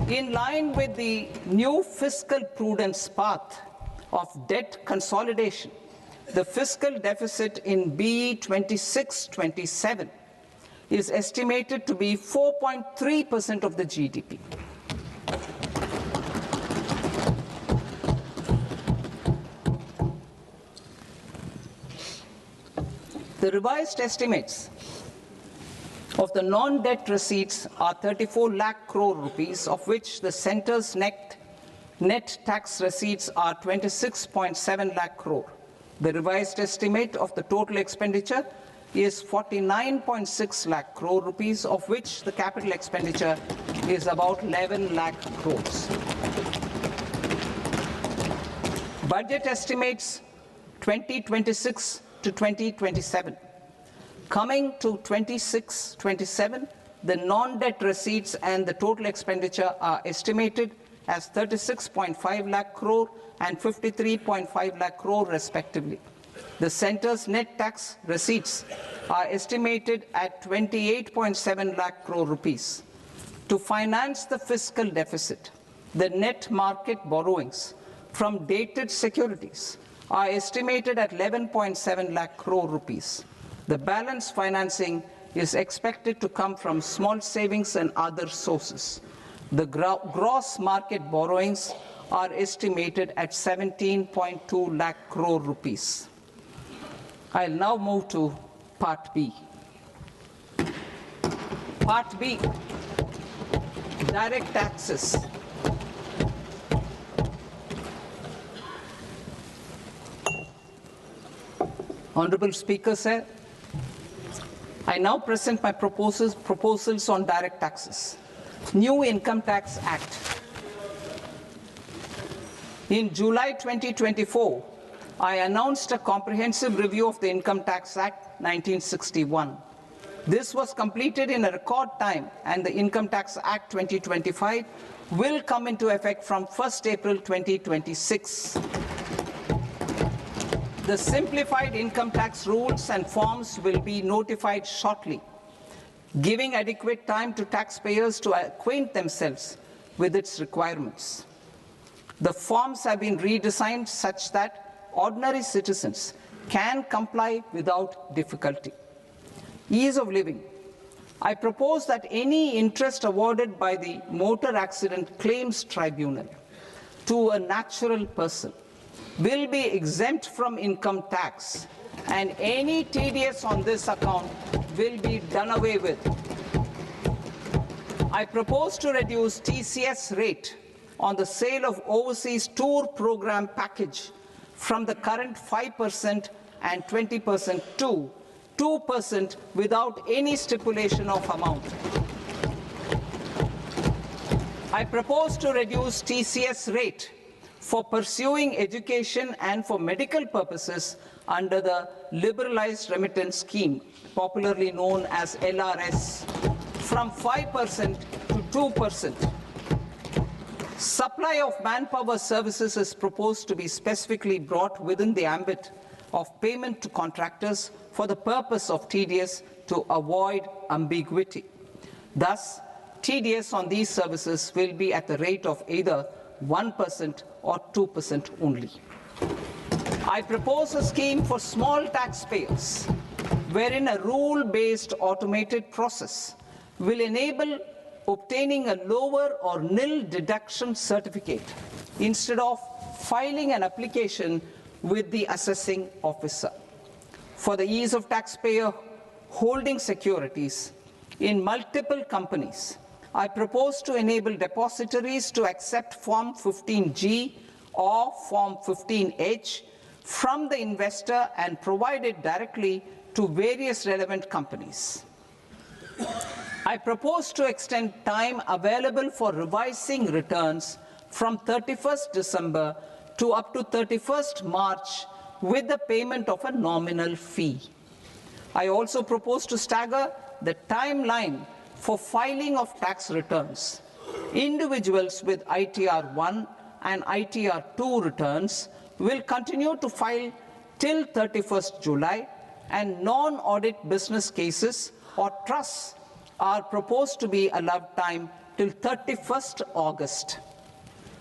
In line with the new fiscal prudence path of debt consolidation, the fiscal deficit in BE 26-27 is estimated to be 4.3% of the GDP. The revised estimates of the non-debt receipts are 34 lakh crore rupees, of which the centre's net tax receipts are 26.7 lakh crore. The revised estimate of the total expenditure is 49.6 lakh crore rupees, of which the capital expenditure is about 11 lakh crores. Budget estimates 2026 to 2027. Coming to 26-27, the non-debt receipts and the total expenditure are estimated as 36.5 lakh crore and 53.5 lakh crore respectively. The centre's net tax receipts are estimated at 28.7 lakh crore rupees. To finance the fiscal deficit, the net market borrowings from dated securities are estimated at 11.7 lakh crore rupees. The balance financing is expected to come from small savings and other sources. The gross market borrowings are estimated at 17.2 lakh crore rupees. I'll now move to Part B. Part B, direct taxes. Honorable Speaker, sir, I now present my proposals on direct taxes. New Income Tax Act. In July 2024, I announced a comprehensive review of the Income Tax Act 1961. This was completed in a record time, and the Income Tax Act 2025 will come into effect from 1st April 2026. The simplified income tax rules and forms will be notified shortly, giving adequate time to taxpayers to acquaint themselves with its requirements. The forms have been redesigned such that ordinary citizens can comply without difficulty. Ease of living. I propose that any interest awarded by the Motor Accident Claims Tribunal to a natural person will be exempt from income tax, and any TDS on this account will be done away with. I propose to reduce TCS rate on the sale of overseas tour program package from the current 5% and 20% to 2% without any stipulation of amount. I propose to reduce TCS rate for pursuing education and for medical purposes under the Liberalized Remittance Scheme, popularly known as LRS, from 5% to 2%. Supply of manpower services is proposed to be specifically brought within the ambit of payment to contractors for the purpose of TDS to avoid ambiguity. Thus, TDS on these services will be at the rate of either 1% or 2% only. I propose a scheme for small taxpayers, wherein a rule-based automated process will enable obtaining a lower or nil deduction certificate instead of filing an application with the assessing officer. For the ease of taxpayer holding securities in multiple companies, I propose to enable depositories to accept Form 15G or Form 15H from the investor and provide it directly to various relevant companies. I propose to extend time available for revising returns from 31st December to up to 31st March with the payment of a nominal fee. I also propose to stagger the timeline for filing of tax returns. Individuals with ITR 1 and ITR 2 returns will continue to file till 31st July, and non-audit business cases or trusts are proposed to be allowed time till 31st August.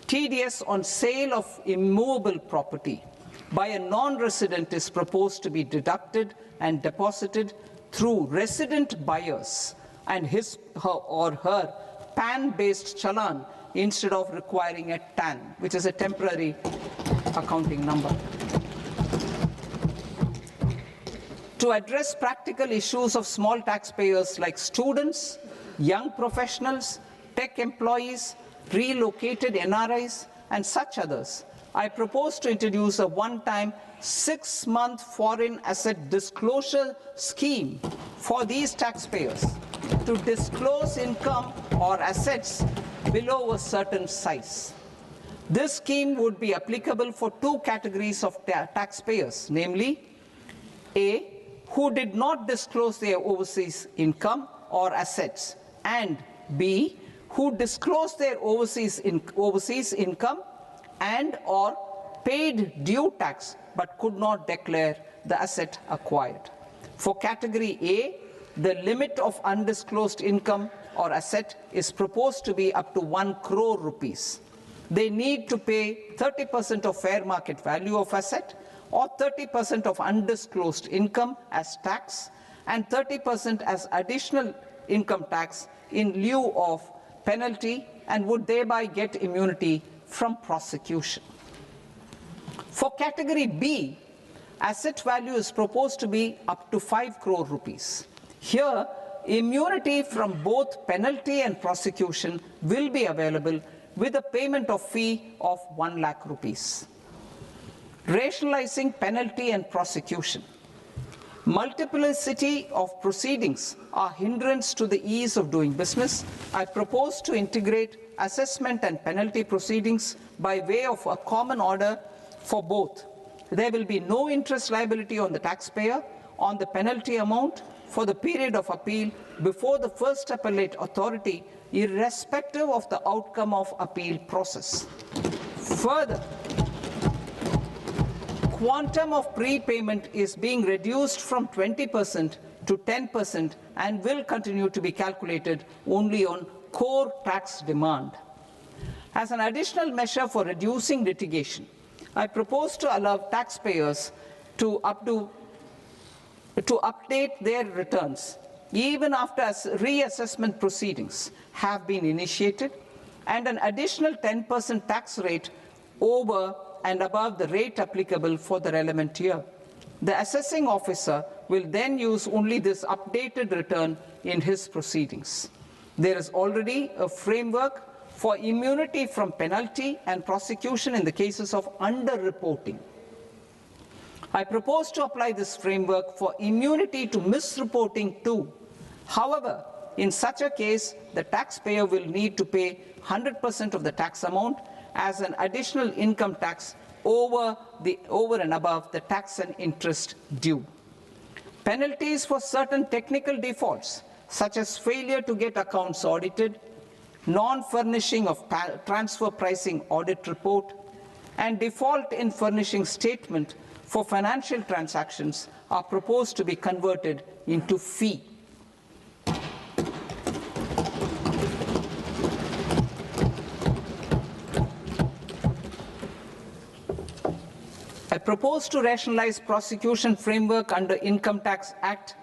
TDS on sale of immovable property by a non-resident is proposed to be deducted and deposited through resident buyers and his or her PAN-based challan instead of requiring a TAN, which is a temporary accounting number. To address practical issues of small taxpayers like students, young professionals, tech employees, relocated NRIs, and such others, I propose to introduce a one-time 6-month foreign asset disclosure scheme for these taxpayers to disclose income or assets below a certain size. This scheme would be applicable for two categories of taxpayers, namely, A, who did not disclose their overseas income or assets, and B, who disclosed their overseas income and or paid due tax but could not declare the asset acquired. For category A, the limit of undisclosed income or asset is proposed to be up to 1 crore rupees. they need to pay 30% of fair market value of asset or 30% of undisclosed income as tax and 30% as additional income tax in lieu of penalty, and would thereby get immunity from prosecution. For category B, asset value is proposed to be up to 5 crore rupees. Here, immunity from both penalty and prosecution will be available with a payment of fee of 1 lakh rupees. Rationalizing penalty and prosecution. Multiplicity of proceedings are hindrance to the ease of doing business. I propose to integrate assessment and penalty proceedings by way of a common order for both. There will be no interest liability on the taxpayer on the penalty amount for the period of appeal before the first appellate authority, irrespective of the outcome of appeal process. Further, quantum of prepayment is being reduced from 20% to 10% and will continue to be calculated only on core tax demand. As an additional measure for reducing litigation, I propose to allow taxpayers to update their returns even after reassessment proceedings have been initiated, and an additional 10% tax rate over and above the rate applicable for the relevant year. The assessing officer will then use only this updated return in his proceedings. There is already a framework for immunity from penalty and prosecution in the cases of underreporting. I propose to apply this framework for immunity to misreporting too. However, in such a case, the taxpayer will need to pay 100% of the tax amount as an additional income tax over and above the tax and interest due. Penalties for certain technical defaults, such as failure to get accounts audited, non-furnishing of transfer pricing audit report, and default in furnishing statement for financial transactions are proposed to be converted into fee. I propose to rationalize prosecution framework under Income Tax Act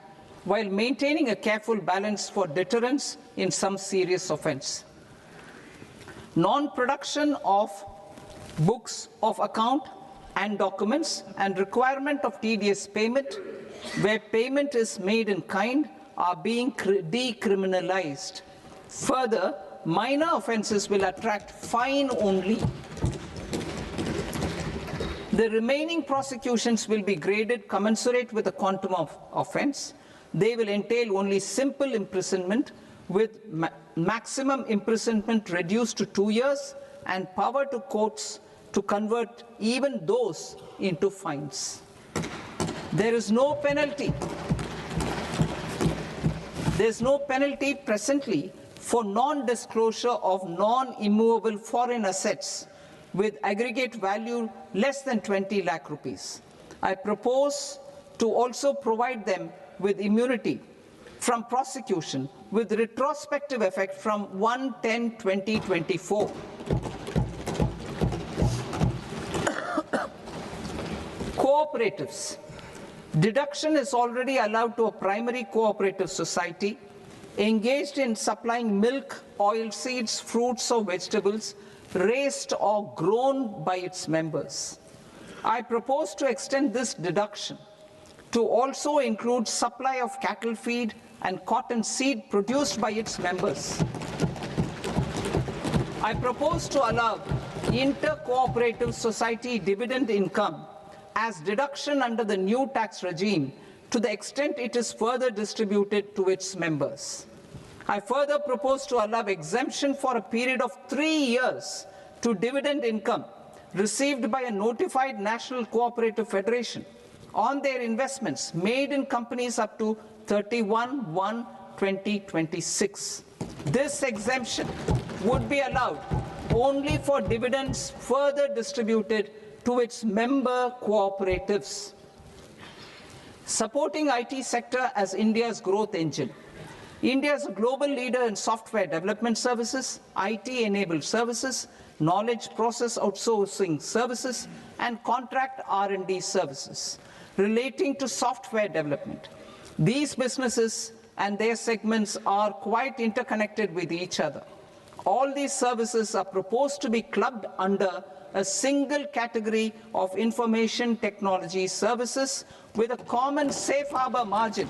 while maintaining a careful balance for deterrence in some serious offense. Non-production of books of account and documents and requirement of TDS payment where payment is made in kind are being decriminalized. Further, minor offenses will attract fine only. The remaining prosecutions will be graded commensurate with the quantum of offense. They will entail only simple imprisonment with maximum imprisonment reduced to 2 years and power to courts to convert even those into fines. There is no penalty. There's no penalty presently for non-disclosure of non-immovable foreign assets with aggregate value less than 20 lakh rupees. I propose to also provide them with immunity from prosecution with retrospective effect from 1/10/2024. Cooperatives. Deduction is already allowed to a primary cooperative society engaged in supplying milk, oilseeds, fruits or vegetables raised or grown by its members. I propose to extend this deduction to also include supply of cattle feed and cotton seed produced by its members. I propose to allow inter-cooperative society dividend income as deduction under the new tax regime to the extent it is further distributed to its members. I further propose to allow exemption for a period of 3 years to dividend income received by a notified national cooperative federation on their investments made in companies up to 31/1/2026. This exemption would be allowed only for dividends further distributed to its member cooperatives. Supporting IT sector as India's growth engine. India is a global leader in software development services, IT-enabled services, knowledge process outsourcing services, and contract R&D services relating to software development. These businesses and their segments are quite interconnected with each other. All these services are proposed to be clubbed under a single category of information technology services with a common safe harbor margin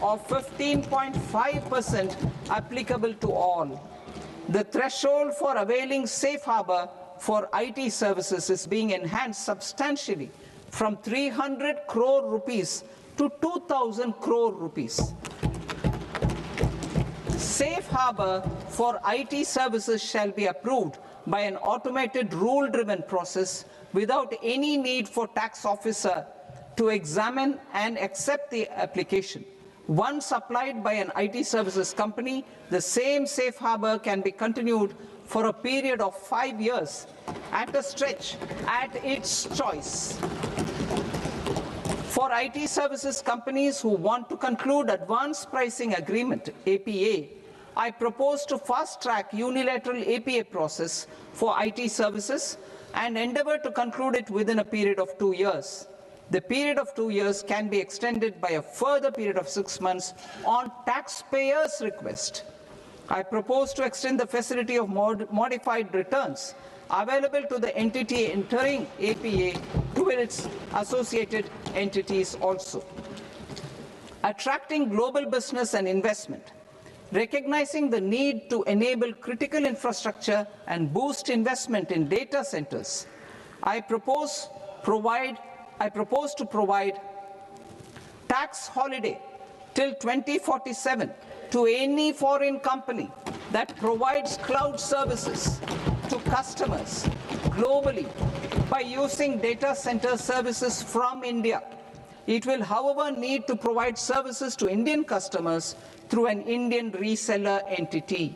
of 15.5% applicable to all. The threshold for availing safe harbor for IT services is being enhanced substantially from 300 crore rupees to 2,000 crore rupees. Safe harbor for IT services shall be approved by an automated rule-driven process without any need for tax officer to examine and accept the application. Once applied by an IT services company, the same safe harbor can be continued for a period of 5 years at a stretch at its choice. For IT services companies who want to conclude advanced pricing agreement, APA, I propose to fast-track unilateral APA process for IT services and endeavor to conclude it within a period of 2 years. The period of 2 years can be extended by a further period of 6 months on taxpayers' request. I propose to extend the facility of modified returns available to the entity entering APA to its associated entities also. Attracting global business and investment. Recognizing the need to enable critical infrastructure and boost investment in data centers, I propose to provide tax holiday till 2047 to any foreign company that provides cloud services to customers globally by using data center services from India. It will, however, need to provide services to Indian customers through an Indian reseller entity.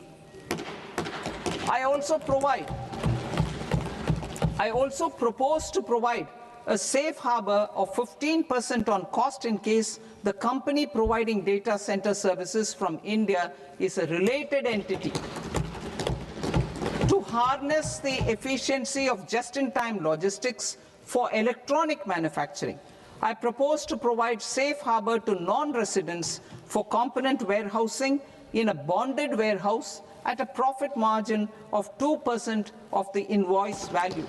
I also propose to provide a safe harbor of 15% on cost in case the company providing data center services from India is a related entity. To harness the efficiency of just-in-time logistics for electronic manufacturing, I propose to provide safe harbor to non-residents for component warehousing in a bonded warehouse at a profit margin of 2% of the invoice value.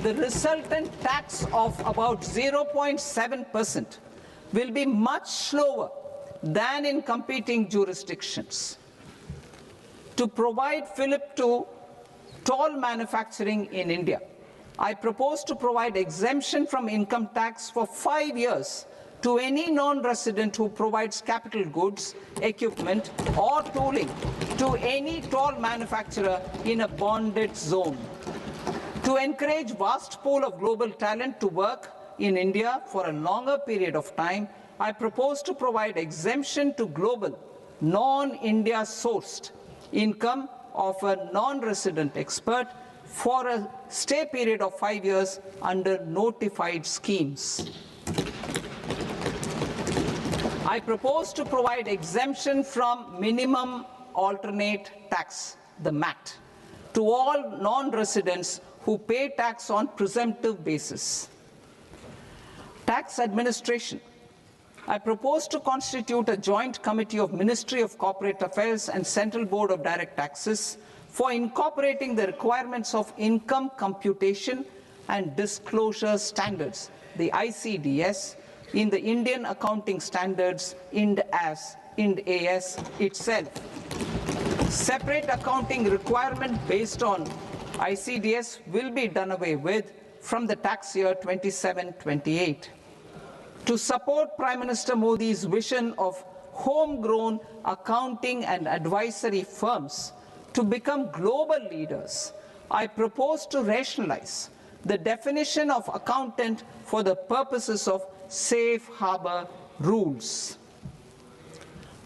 The resultant tax of about 0.7% will be much lower than in competing jurisdictions. To provide fillip to toll manufacturing in India, I propose to provide exemption from income tax for 5 years to any non-resident who provides capital goods, equipment, or tooling to any toll manufacturer in a bonded zone. To encourage vast pool of global talent to work in India for a longer period of time, I propose to provide exemption to global, non-India sourced income of a non-resident expert for a stay period of 5 years under notified schemes. I propose to provide exemption from minimum alternate tax, the MAT, to all non-residents who pay tax on presumptive basis. Tax administration. I propose to constitute a joint committee of Ministry of Corporate Affairs and Central Board of Direct Taxes for incorporating the requirements of income computation and disclosure standards, the ICDS, in the Indian Accounting Standards, IND-AS itself. Separate accounting requirement based on ICDS will be done away with from the tax year 27-28. To support Prime Minister Modi's vision of homegrown accounting and advisory firms to become global leaders, I propose to rationalize the definition of accountant for the purposes of safe harbor rules.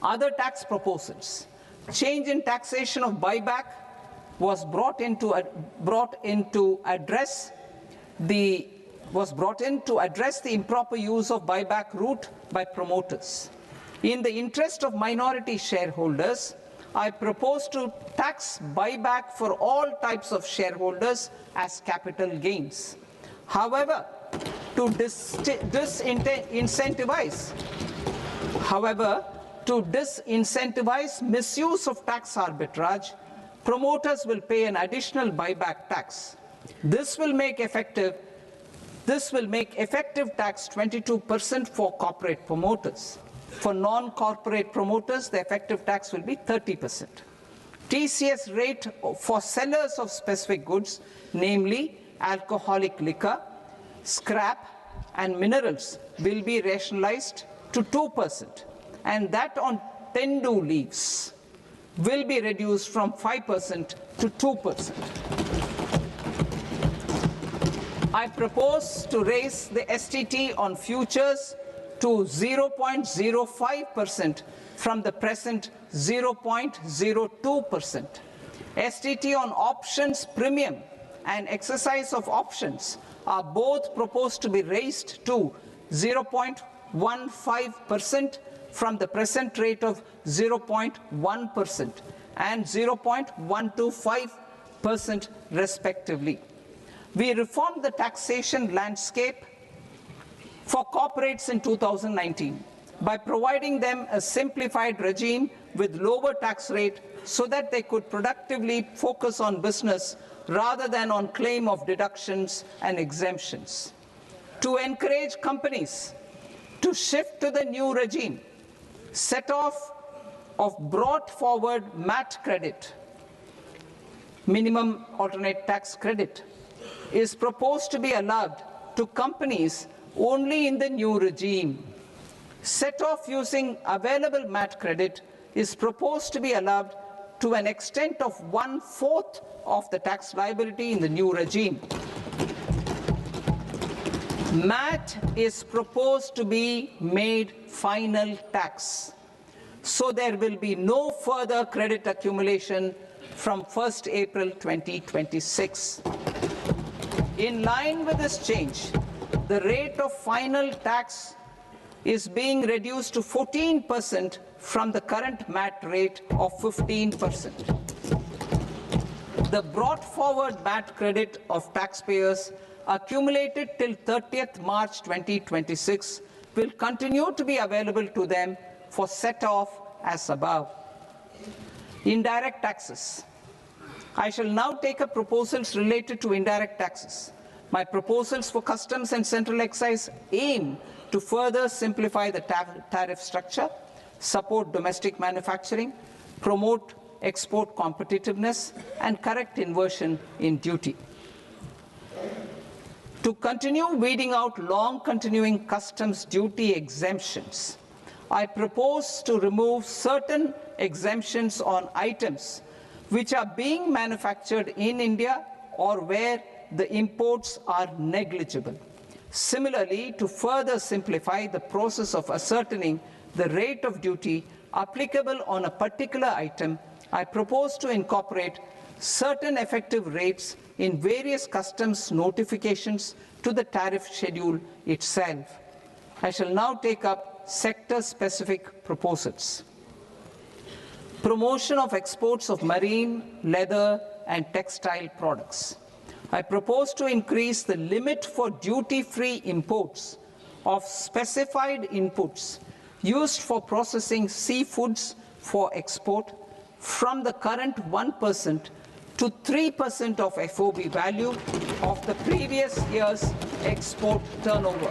Other tax proposals. Change in taxation of buyback was brought in to address the improper use of buyback route by promoters. In the interest of minority shareholders, I propose to tax buyback for all types of shareholders as capital gains. However, to disincentivize misuse of tax arbitrage, promoters will pay an additional buyback tax. This will make effective tax 22% for corporate promoters. For non-corporate promoters, the effective tax will be 30%. TCS rate for sellers of specific goods, namely alcoholic liquor, scrap, and minerals, will be rationalized to 2%, and that on tendu leaves will be reduced from 5% to 2%. I propose to raise the STT on futures to 0.05% from the present 0.02%. STT on options premium and exercise of options are both proposed to be raised to 0.15% from the present rate of 0.1% and 0.125% respectively. We reformed the taxation landscape for corporates in 2019 by providing them a simplified regime with lower tax rate so that they could productively focus on business rather than on claim of deductions and exemptions. To encourage companies to shift to the new regime, set off of brought forward MAT credit, minimum alternate tax credit, is proposed to be allowed to companies only in the new regime. Set off using available MAT credit is proposed to be allowed to an extent of 1/4 of the tax liability in the new regime. MAT is proposed to be made final tax, so there will be no further credit accumulation from 1st April 2026. In line with this change, the rate of final tax is being reduced to 14% from the current MAT rate of 15%. The brought forward MAT credit of taxpayers accumulated till 30th March 2026 will continue to be available to them for set off as above. Indirect taxes. I shall now take up proposals related to indirect taxes. My proposals for customs and central excise aim to further simplify the tariff structure, support domestic manufacturing, promote export competitiveness, and correct inversion in duty. To continue weeding out long continuing customs duty exemptions, I propose to remove certain exemptions on items which are being manufactured in India or where the imports are negligible. Similarly, to further simplify the process of ascertaining the rate of duty applicable on a particular item, I propose to incorporate certain effective rates in various customs notifications to the tariff schedule itself. I shall now take up sector-specific proposals. Promotion of exports of marine, leather, and textile products. I propose to increase the limit for duty-free imports of specified inputs used for processing seafoods for export from the current 1% to 3% of FOB value of the previous year's export turnover.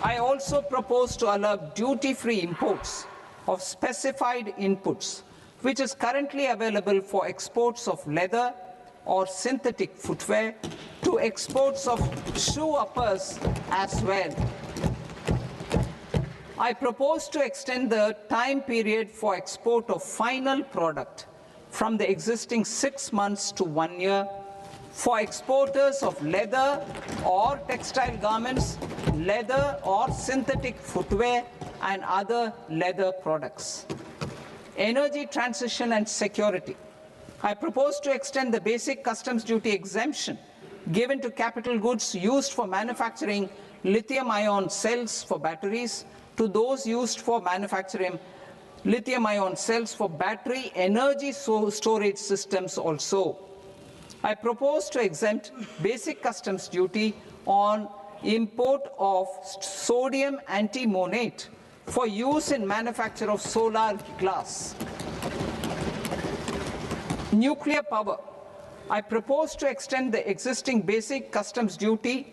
I also propose to allow duty-free imports of specified inputs, which is currently available for exports of leather or synthetic footwear, to exports of shoe uppers as well. I propose to extend the time period for export of final product from the existing 6 months to 1 year for exporters of leather or textile garments, leather or synthetic footwear, and other leather products. Energy transition and security. I propose to extend the basic customs duty exemption given to capital goods used for manufacturing lithium-ion cells for batteries to those used for manufacturing lithium-ion cells for battery energy storage systems also. I propose to exempt basic customs duty on import of sodium antimonate for use in manufacture of solar glass. Nuclear power. I propose to extend the existing basic customs duty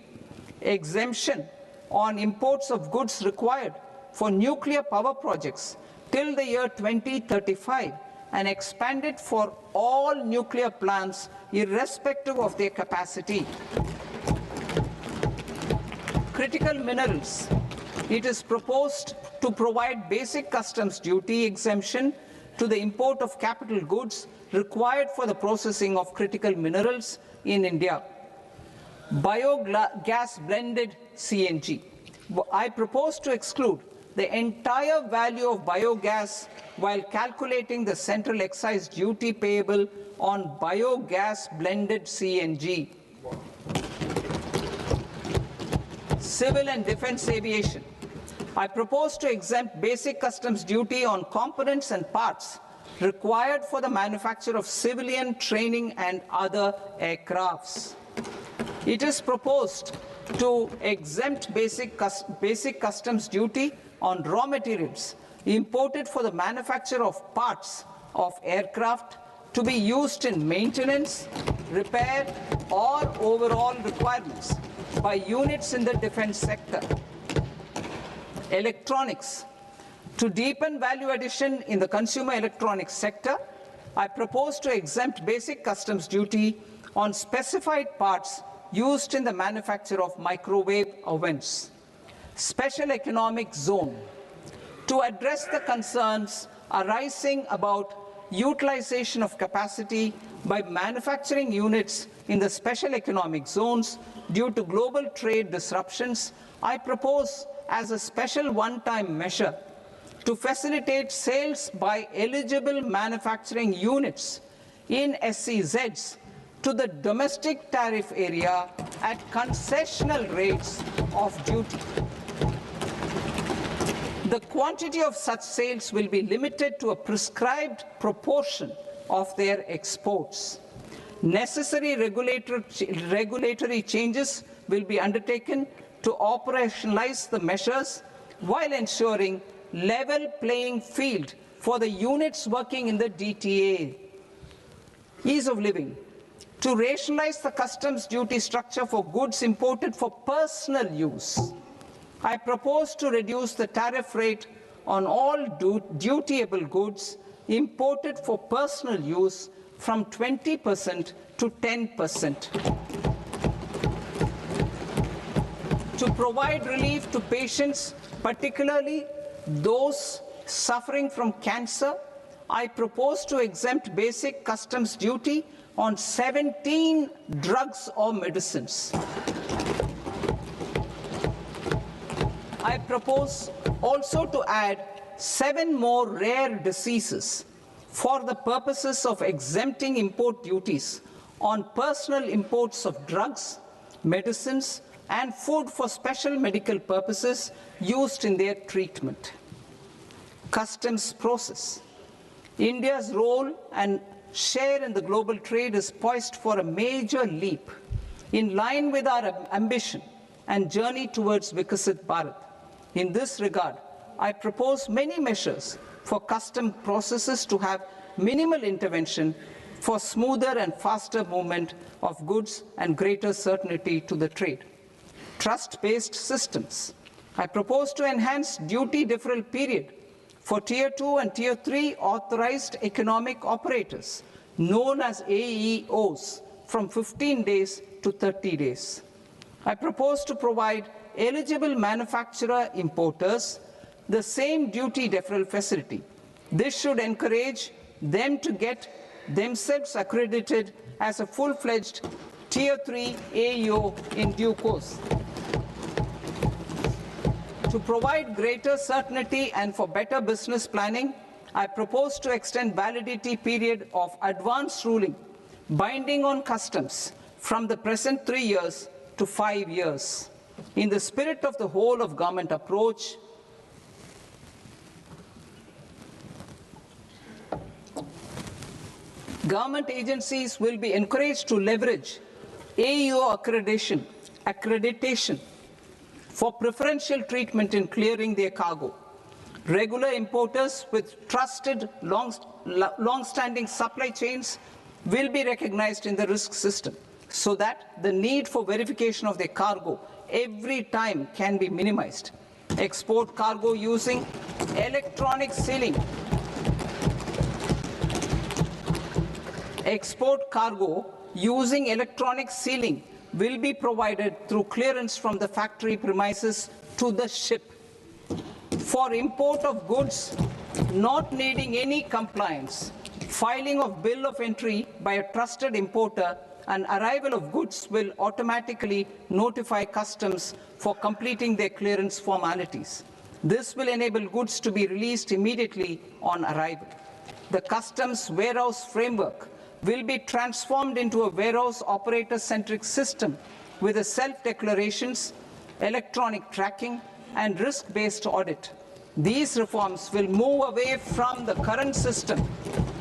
exemption on imports of goods required for nuclear power projects till the year 2035 and expand it for all nuclear plants irrespective of their capacity. Critical minerals. It is proposed to provide basic customs duty exemption to the import of capital goods required for the processing of critical minerals in India. Biogas blended CNG. I propose to exclude the entire value of biogas while calculating the central excise duty payable on biogas blended CNG. Civil and defense aviation. I propose to exempt basic customs duty on components and parts required for the manufacture of civilian training and other aircrafts. It is proposed to exempt basic customs duty on raw materials imported for the manufacture of parts of aircraft to be used in maintenance, repair, or overall requirements by units in the defense sector. Electronics. To deepen value addition in the consumer electronics sector, I propose to exempt basic customs duty on specified parts used in the manufacture of microwave ovens. Special economic zone. To address the concerns arising about utilization of capacity by manufacturing units in the special economic zones due to global trade disruptions, I propose as a special one-time measure to facilitate sales by eligible manufacturing units in SEZs to the domestic tariff area at concessional rates of duty. The quantity of such sales will be limited to a prescribed proportion of their exports. Necessary regulatory changes will be undertaken to operationalize the measures while ensuring level playing field for the units working in the DTA. Ease of living. To rationalize the customs duty structure for goods imported for personal use, I propose to reduce the tariff rate on all dutiable goods imported for personal use from 20% to 10%. To provide relief to patients, particularly those suffering from cancer, I propose to exempt basic customs duty on 17 drugs or medicines. I propose also to add 7 more rare diseases for the purposes of exempting import duties on personal imports of drugs, medicines, and food for special medical purposes used in their treatment. Customs process. India's role and share in the global trade is poised for a major leap in line with our ambition and journey towards Vikasit Bharat. In this regard, I propose many measures for custom processes to have minimal intervention for smoother and faster movement of goods and greater certainty to the trade. Trust-based systems. I propose to enhance duty deferral period for Tier 2 and Tier 3 authorized economic operators, known as AEOs, from 15 days to 30 days. I propose to provide eligible manufacturer importers the same duty deferral facility. This should encourage them to get themselves accredited as a full-fledged Tier 3 AEO in due course. To provide greater certainty and for better business planning, I propose to extend validity period of advance ruling binding on customs from the present 3 years to 5 years. In the spirit of the whole of government approach, Government agencies will be encouraged to leverage AEO accreditation for preferential treatment in clearing their cargo. Regular importers with trusted, long-standing supply chains will be recognized in the risk system so that the need for verification of their cargo every time can be minimized. Export cargo using electronic sealing. Export cargo using electronic sealing will be provided through clearance from the factory premises to the ship. For import of goods not needing any compliance, filing of bill of entry by a trusted importer and arrival of goods will automatically notify customs for completing their clearance formalities. This will enable goods to be released immediately on arrival. The customs warehouse framework will be transformed into a warehouse operator-centric system with a self-declarations, electronic tracking, and risk-based audit. These reforms will move away from the current system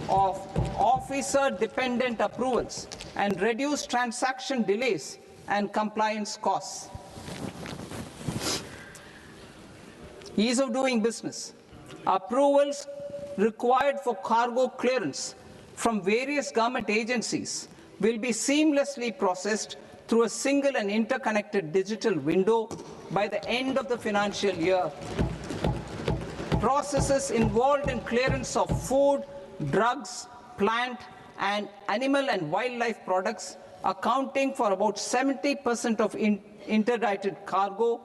of officer-dependent approvals and reduce transaction delays and compliance costs. Ease of doing business. Approvals required for cargo clearance from various government agencies will be seamlessly processed through a single and interconnected digital window by the end of the financial year. Processes involved in clearance of food, drugs, plant, and animal and wildlife products, accounting for about 70% of interdicted cargo,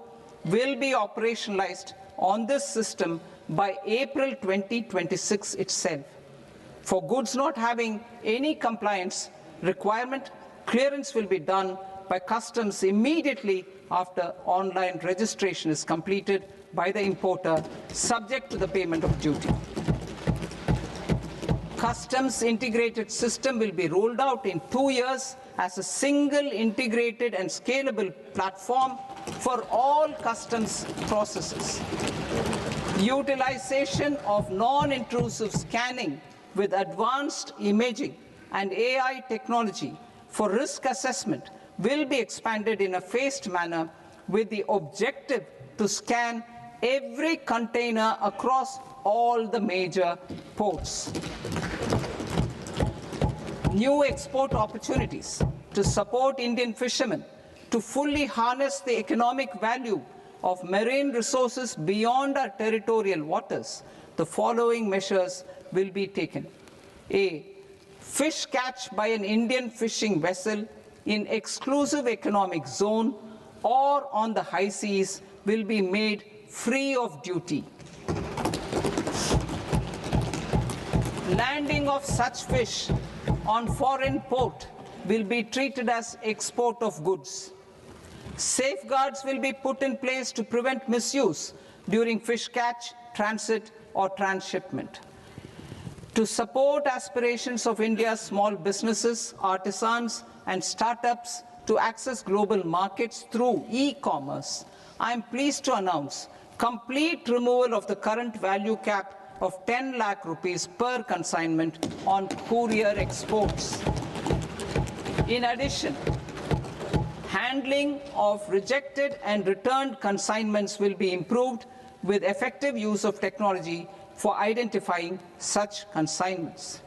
will be operationalized on this system by April 2026 itself. For goods not having any compliance requirement, clearance will be done by customs immediately after online registration is completed by the importer, subject to the payment of duty. Customs integrated system will be rolled out in 2 years as a single integrated and scalable platform for all customs processes. Utilization of non-intrusive scanning with advanced imaging and AI technology for risk assessment will be expanded in a phased manner with the objective to scan every container across all the major ports. New export opportunities to support Indian fishermen to fully harness the economic value of marine resources beyond our territorial waters. The following measures will be taken. A. Fish catch by an Indian fishing vessel in exclusive economic zone or on the high seas will be made free of duty. Landing of such fish on foreign port will be treated as export of goods. Safeguards will be put in place to prevent misuse during fish catch, transit, or transshipment. To support aspirations of India's small businesses, artisans, and startups to access global markets through e-commerce, I am pleased to announce complete removal of the current value cap of 10 lakh rupees per consignment on courier exports. In addition, handling of rejected and returned consignments will be improved with effective use of technology for identifying such consignments.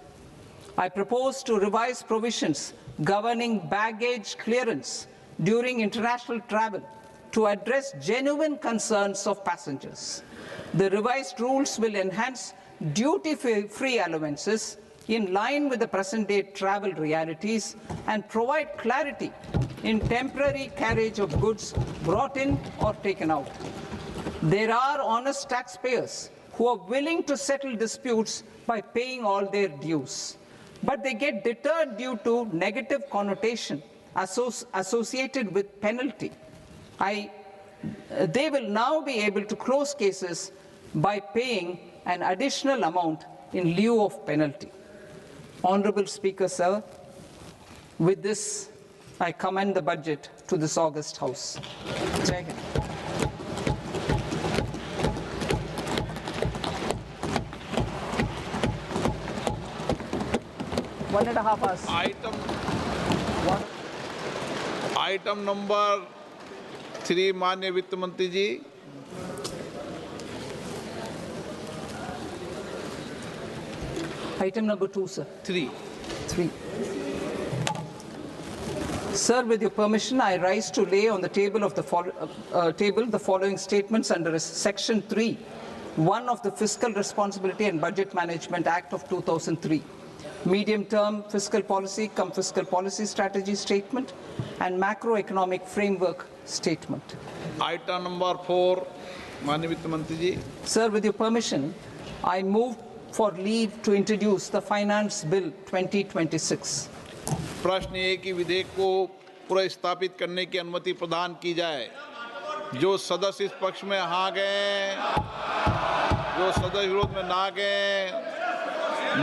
I propose to revise provisions governing baggage clearance during international travel to address genuine concerns of passengers. The revised rules will enhance duty-free allowances in line with the present-day travel realities and provide clarity in temporary carriage of goods brought in or taken out. There are honest taxpayers who are willing to settle disputes by paying all their dues, but they get deterred due to negative connotation associated with penalty. They will now be able to close cases by paying an additional amount in lieu of penalty. Honorable Speaker, sir, with this, I commend the budget to this august House. Jai Hind. 1.5 hours. Item number 3 माननीय वित्त मंत्री जी। Item number 2, sir. 3। Sir, with your permission, I rise to lay on the table of the following statements under Section 3, 1 of the Fiscal Responsibility and Budget Management Act of 2003, medium-term fiscal policy cum fiscal policy strategy statement, and macroeconomic framework statement. Item number 4 माननीय वित्त मंत्री जी। Sir, with your permission, I move for leave to introduce the Finance Bill 2026. प्रश्न ये कि विधेयक को पुनर्स्थापित करने की अनुमति प्रदान की जाए। जो सदस्य इस पक्ष में हाँ गए, जो सदस्य विरोध में ना गए,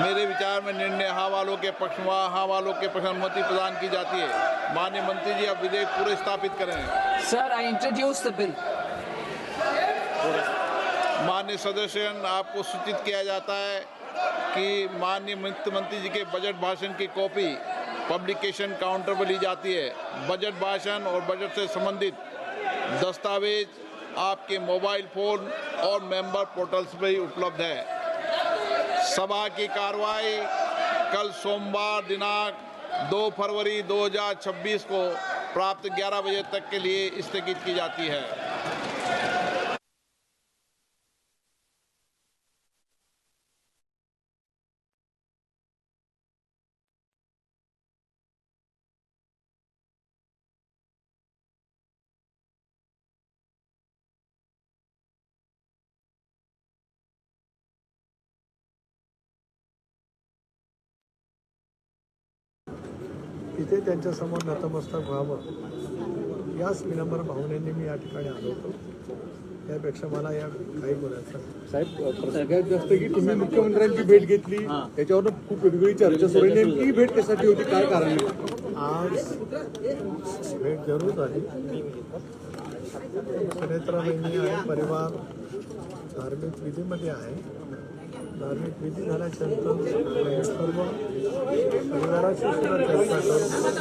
मेरे विचार में निर्णय हाँ वालों के पक्ष में, हाँ वालों के पक्ष में अनुमति प्रदान की जाती है। माननीय मंत्री जी, अब विधेयक पुनर्स्थापित करें। Sir, I introduce the bill. माननीय सदस्यगण, आपको सूचित किया जाता है कि माननीय वित्त मंत्री जी के बजट भाषण की कॉपी पब्लिकेशन काउंटर पर ली जाती है। बजट भाषण और बजट से संबंधित दस्तावेज आपके मोबाइल फोन और मेंबर पोर्टल्स पर ही उपलब्ध है। सभा की कार्रवाई कल सोमवार दिनांक 2 फरवरी 2026 को प्राप्त 11 बजे तक के लिए स्थगित की जाती है। तिथे त्यांच्यासमोर नतमस्तक व्हावं याच विनम्र भावनेने मी या ठिकाणी आलो होतो। त्यापेक्षा मला या काही बोलायचं साहेब, सगळ्यात जास्त की तुम्ही मुख्यमंत्र्यांची भेट घेतली, त्याच्यावर खूप वेगवेगळी चर्चा सुरू आहे। नेमकी भेट कशासाठी होती, काय कारण? आज भेट जरूर झाली। सुनेत्राबाईंनी आहे परिवार धार्मिक विधीमध्ये आहे। धार्मिक विधी झाल्याच्या नंतर सर्व परिवाराशी सुद्धा चर्चा करून